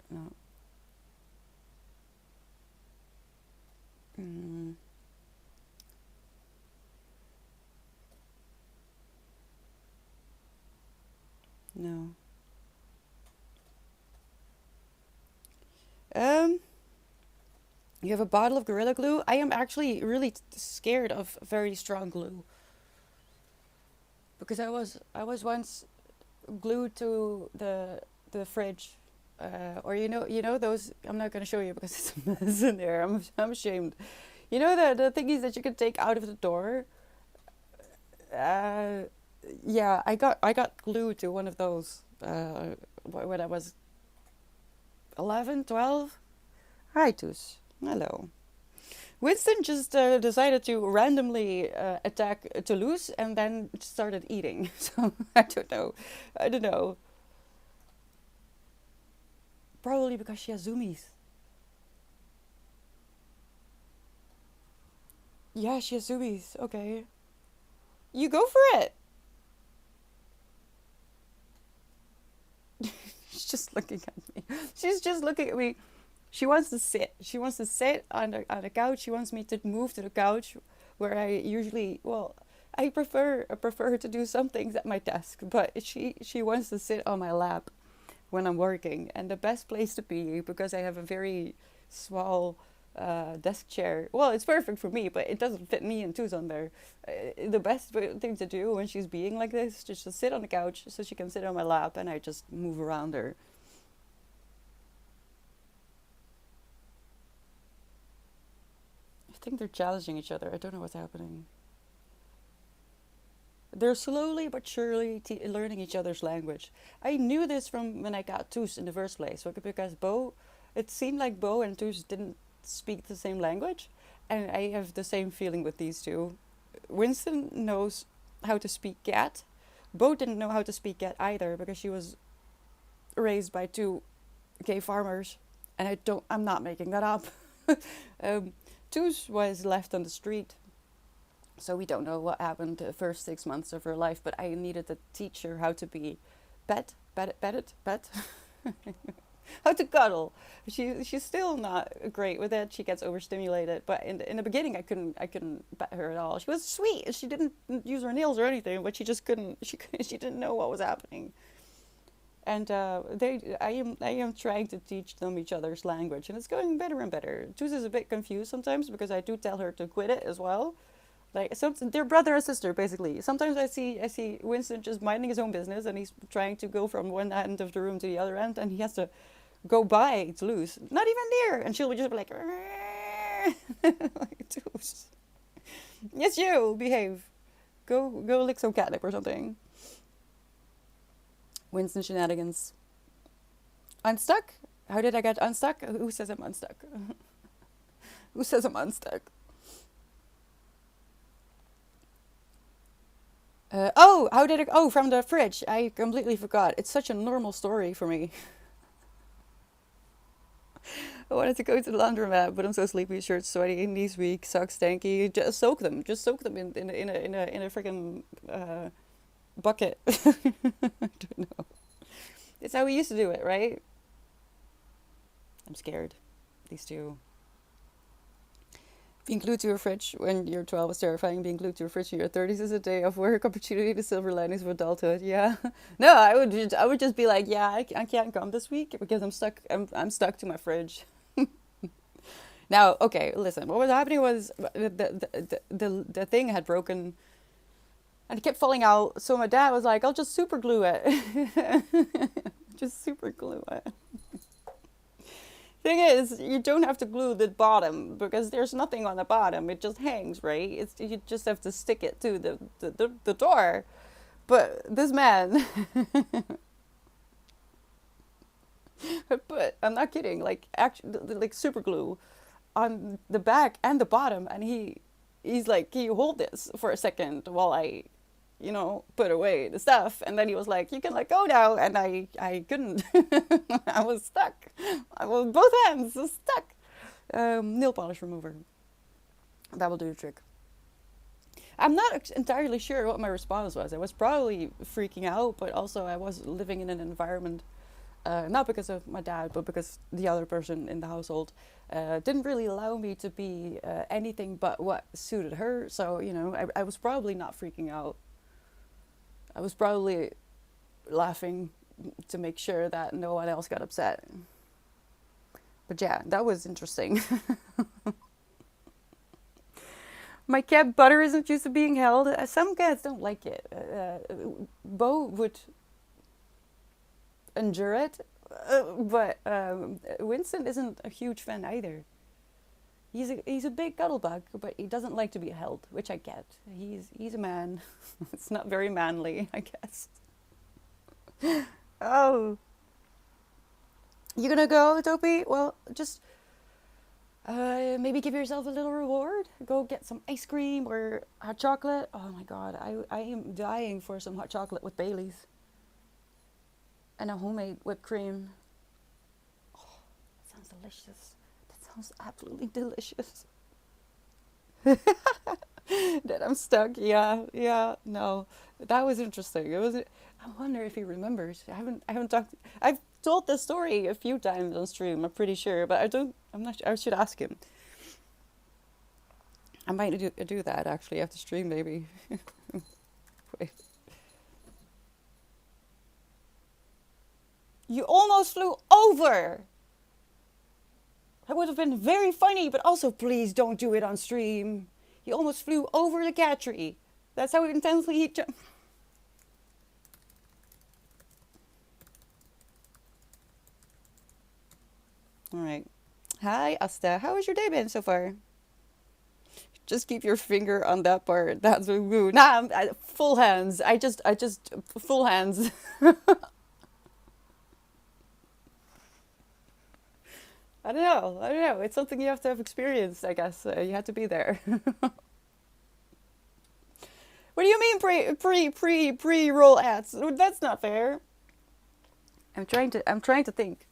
No. Mm, no. Um, you have a bottle of Gorilla Glue? I am actually really scared of very strong glue because I was once glued to the fridge, or you know those. I'm not gonna show you because it's a mess in there. I'm ashamed. You know the thingies that you can take out of the door. Uh, yeah, I got glued to one of those when I was 11, 12. Hi, Toos. Hello. Winston just decided to randomly attack Toulouse and then started eating. So I don't know. I don't know. Probably because she has zoomies. Yeah, she has zoomies. Okay. You go for it. She's just looking at me. She's just looking at me. She wants to sit. She wants to sit on the couch. She wants me to move to the couch where I usually, well, I prefer to do some things at my desk, but she wants to sit on my lap when I'm working. And the best place to be, because I have a very small desk chair. Well, it's perfect for me, but it doesn't fit me and Too's on there. The best thing to do when she's being like this is just to sit on the couch so she can sit on my lap and I just move around her. I think they're challenging each other. I don't know what's happening. They're slowly but surely learning each other's language. I knew this from when I got Toos in the first place, because it seemed like Bo and Toos didn't speak the same language, and I have the same feeling with these two. Winston knows how to speak cat. Bo didn't know how to speak cat either because she was raised by two gay farmers, and I'm not making that up. um, Toos was left on the street, so we don't know what happened the first 6 months of her life, but I needed to teach her how to be pet, how to cuddle. She's still not great with it. She gets overstimulated, but in the beginning I couldn't pet her at all. She was sweet. She didn't use her nails or anything, but she just couldn't. She didn't know what was happening. And I am trying to teach them each other's language, and it's going better and better. Tuz is a bit confused sometimes because I do tell her to quit it as well. Like they're brother and sister basically. Sometimes I see Winston just minding his own business, and he's trying to go from one end of the room to the other end, and he has to go by Toulouse, not even near, and she'll just be like, like Toulouse, yes, you behave, go lick some catnip or something. Winston shenanigans. Unstuck? How did I get unstuck? Who says I'm unstuck? Who says I'm unstuck? Oh, how did it? Oh, from the fridge. I completely forgot. It's such a normal story for me. I wanted to go to the laundromat, but I'm so sleepy. Shirts sweaty, knees weak, socks stanky. Just soak them. Just soak them in a freaking bucket. I don't know. It's how we used to do it, right? I'm scared. These two. Being glued to a fridge when you're 12 is terrifying. Being glued to a fridge in your 30s is a day of work, opportunity, the silver linings of adulthood. Yeah. No, I would just be like, yeah, I can't come this week because I'm stuck. I'm stuck to my fridge. Now, okay, listen. What was happening was the thing had broken and it kept falling out. So my dad was like, "I'll just super glue it." Just super glue it. Thing is, you don't have to glue the bottom because there's nothing on the bottom. It just hangs, right? It's you just have to stick it to the door. But this man, but I'm not kidding. Like actually, like super glue on the back and the bottom, and he's like, "Can you hold this for a second while I, put away the stuff?" And then he was like, "You can let go now," and I couldn't. I was stuck. I was both hands was stuck. Nail polish remover. That will do the trick. I'm not entirely sure what my response was. I was probably freaking out, but also I was living in an environment, not because of my dad, but because the other person in the household didn't really allow me to be anything but what suited her. So, I was probably not freaking out. I was probably laughing to make sure that no one else got upset. But yeah, that was interesting. My cat Butter isn't used to being held. Some cats don't like it. Bo would endure it, but Winston isn't a huge fan either. He's a big cuddle bug, but he doesn't like to be held, which I get. He's a man. It's not very manly, I guess. Oh, you gonna go, Dopey? Well, just maybe give yourself a little reward. Go get some ice cream or hot chocolate. Oh my god, I am dying for some hot chocolate with Bailey's and a homemade whipped cream. Oh, that sounds delicious. That sounds absolutely delicious. That I'm stuck. Yeah, yeah. No, that was interesting. It was. I wonder if he remembers. I haven't talked. I've told this story a few times on stream. I'm pretty sure, but I don't. I'm not. I should ask him. I might do that actually after stream, maybe. Wait. You almost flew over. That would have been very funny, but also please don't do it on stream. He almost flew over the cat tree. That's how intensely he jumped. All right. Hi, Asta. How has your day been so far? Just keep your finger on that part. That's a woo. Nah, full hands. I just full hands. I don't know. I don't know. It's something you have to have experienced, I guess. You have to be there. What do you mean pre roll ads? That's not fair. I'm trying to think.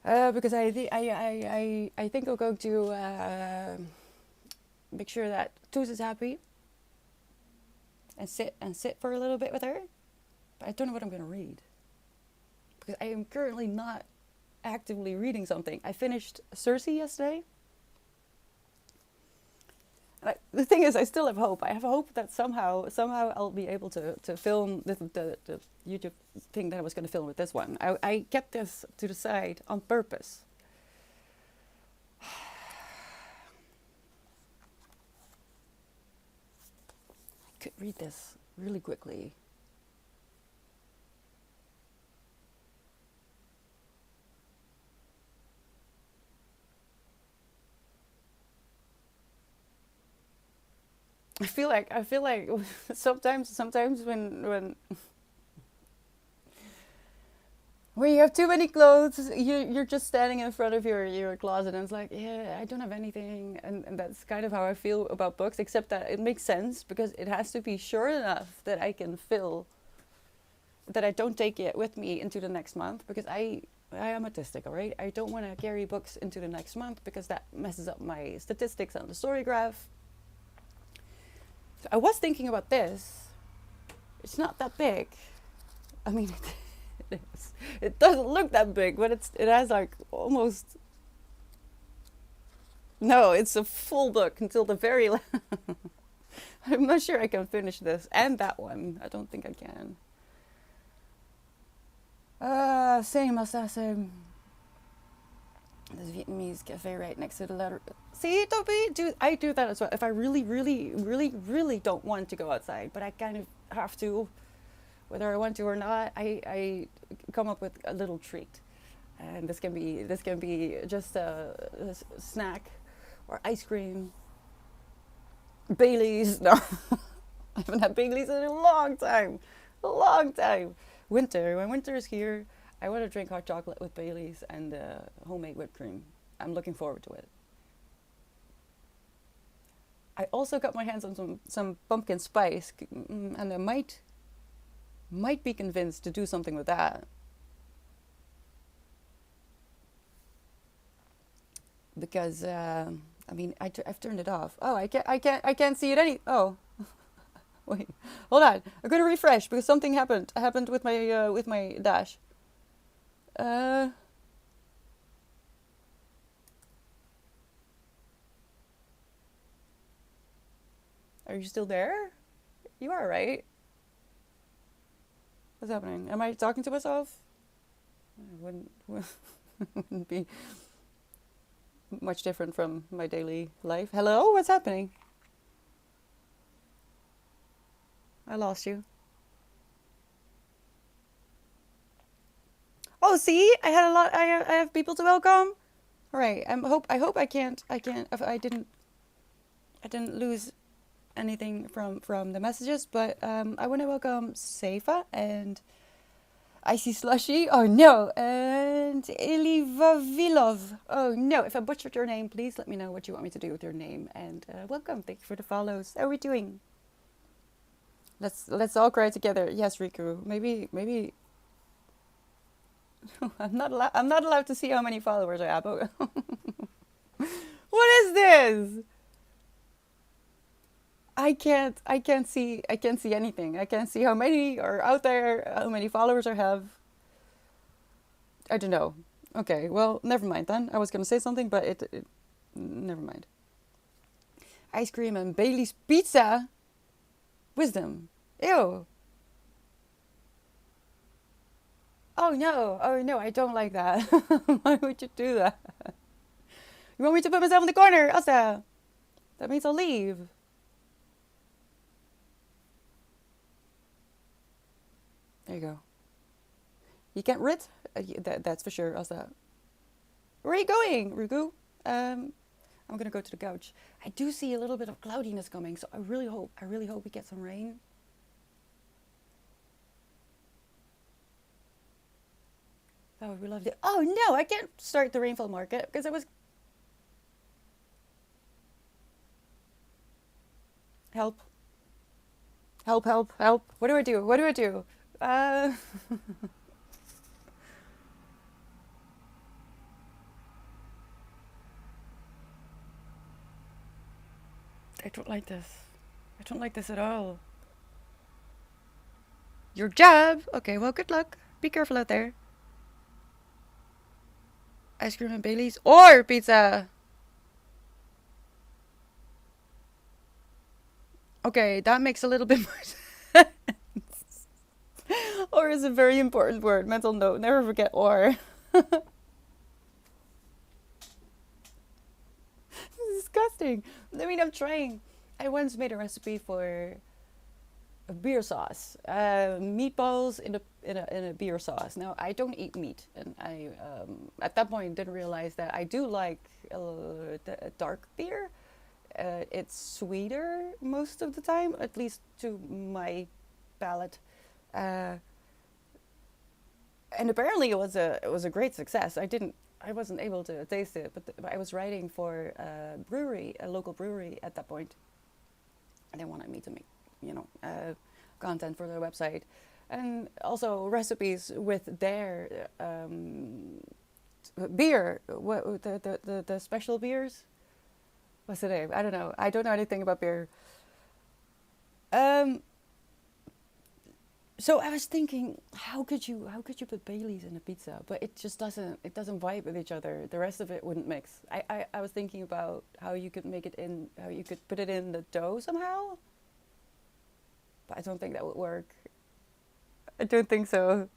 Because I think I'm going to make sure that Toos is happy and sit for a little bit with her. But I don't know what I'm going to read because I am currently not actively reading something. I finished Cersei yesterday. And the thing is, I still have hope. I have hope that somehow I'll be able to film the YouTube thing that I was going to film with this one. I kept this to the side on purpose. I could read this really quickly. I feel like sometimes when when you have too many clothes, you're just standing in front of your closet and it's like, yeah, I don't have anything. And that's kind of how I feel about books, except that it makes sense because it has to be short enough that I can fill, that I don't take it with me into the next month because I am autistic, all right? I don't want to carry books into the next month because that messes up my statistics on the story graph. So I was thinking about this. It's not that big. I mean, it is. It doesn't look that big, but it has like almost. No, it's a full book until the very last. I'm not sure I can finish this and that one. I don't think I can. Same as that same. There's a Vietnamese cafe right next to the letter. See, I do that as well. If I really, really, really, really don't want to go outside, but I kind of have to, whether I want to or not, I come up with a little treat, and this can be just a snack, or ice cream, Bailey's. No, I haven't had Bailey's in a long time. When winter is here, I want to drink hot chocolate with Bailey's and homemade whipped cream. I'm looking forward to it. I also got my hands on some pumpkin spice, and I might be convinced to do something with that because I mean I've turned it off. Oh, I can't see it any. Oh, wait, hold on. I'm gonna refresh because something happened with my dash. Uh, are you still there? You are, right? What's happening? Am I talking to myself? It wouldn't be much different from my daily life. Hello, what's happening? I lost you. Oh, see, I had a lot. I have people to welcome. All right. I hope I can't. If I didn't lose anything from the messages, but I want to welcome Seifa and Icy Slushy. Oh no, and Eliva Vilov. Oh no, if I butchered your name, please let me know what you want me to do with your name. And welcome. Thank you for the follows. How are we doing? Let's all cry together. Yes, Riku. Maybe I'm not allowed to see how many followers I have. What is this? I can't see anything. I can't see how many are out there, how many followers I have. I don't know. Okay, well, never mind then. I was gonna say something, but it never mind. Ice cream and Bailey's pizza. Wisdom. Ew. Oh no. Oh no, I don't like that. Why would you do that? You want me to put myself in the corner, Asa? That means I'll leave. There you go. You can't rid? That's for sure, Asa. Where are you going, Rugu? I'm gonna go to the couch. I do see a little bit of cloudiness coming, so I really hope we get some rain. That would be lovely. Oh no, I can't start the rainfall market because I was help, help. What do I do? What do I do? Uh, I don't like this. I don't like this at all. Your job. Okay, well, good luck. Be careful out there. Ice cream and Bailey's or pizza. Okay, that makes a little bit more sense. Or is a very important word. Mental note. Never forget or. It's disgusting. I mean, I'm trying. I once made a recipe for a beer sauce, meatballs in a beer sauce. Now I don't eat meat, and I at that point didn't realize that I do like dark beer. It's sweeter most of the time, at least to my palate. Uh, And apparently it was a great success. I wasn't able to taste it, but I was writing for a brewery, a local brewery at that point, and they wanted me to make, content for their website, and also recipes with their beer, what the special beers. What's the name? I don't know. I don't know anything about beer. Um, so I was thinking, how could you put Baileys in a pizza? But it doesn't vibe with each other. The rest of it wouldn't mix. I was thinking about how you could put it in the dough somehow, but I don't think that would work. I don't think so.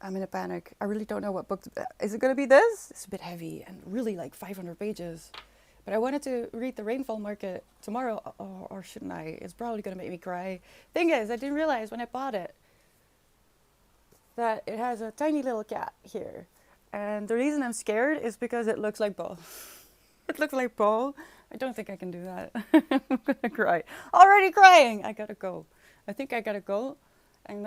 I'm in a panic. I really don't know what book. Is it going to be this? It's a bit heavy and really like 500 pages. But I wanted to read The Rainfall Market tomorrow, or shouldn't I? It's probably going to make me cry. Thing is, I didn't realize when I bought it that it has a tiny little cat here. And the reason I'm scared is because it looks like Bo. It looks like Bo. I don't think I can do that. I'm going to cry. Already crying! I gotta go. I think I gotta go and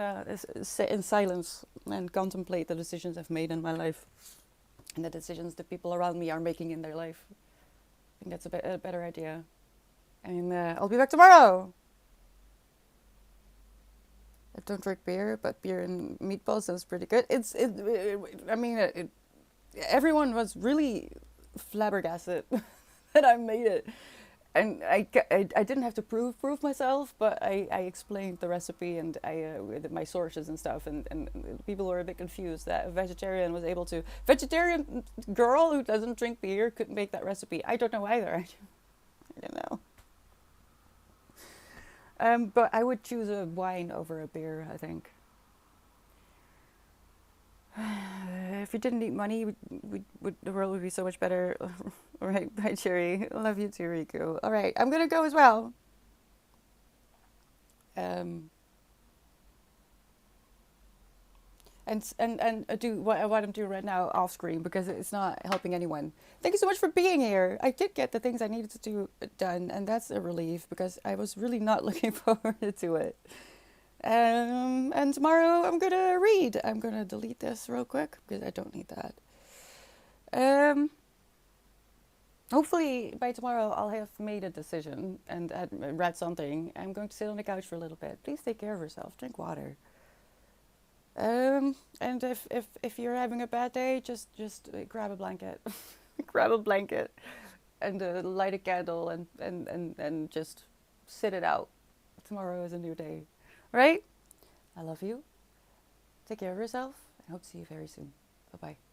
sit in silence and contemplate the decisions I've made in my life and the decisions the people around me are making in their life. I think that's a better idea. And I'll be back tomorrow. I don't drink beer, but beer and meatballs sounds pretty good. I mean, everyone was really flabbergasted that I made it. And I didn't have to prove myself, but I explained the recipe and with my sources and stuff, and people were a bit confused that a vegetarian girl who doesn't drink beer could make that recipe. I don't know either. I don't know. But I would choose a wine over a beer, I think. If you didn't need money, the world would be so much better. All right, bye, Cherry. Love you too, Riku. All right, I'm gonna go as well. Um, and do what I'm doing right now off screen because it's not helping anyone. Thank you so much for being here. I did get the things I needed to do done, and that's a relief because I was really not looking forward to it. And tomorrow I'm gonna read. I'm gonna delete this real quick because I don't need that. Um, Hopefully by tomorrow I'll have made a decision and read something. I'm going to sit on the couch for a little bit. Please take care of yourself. Drink water. And if you're having a bad day, just grab a blanket, grab a blanket, and light a candle and just sit it out. Tomorrow is a new day, right? I love you. Take care of yourself. I hope to see you very soon. Bye bye.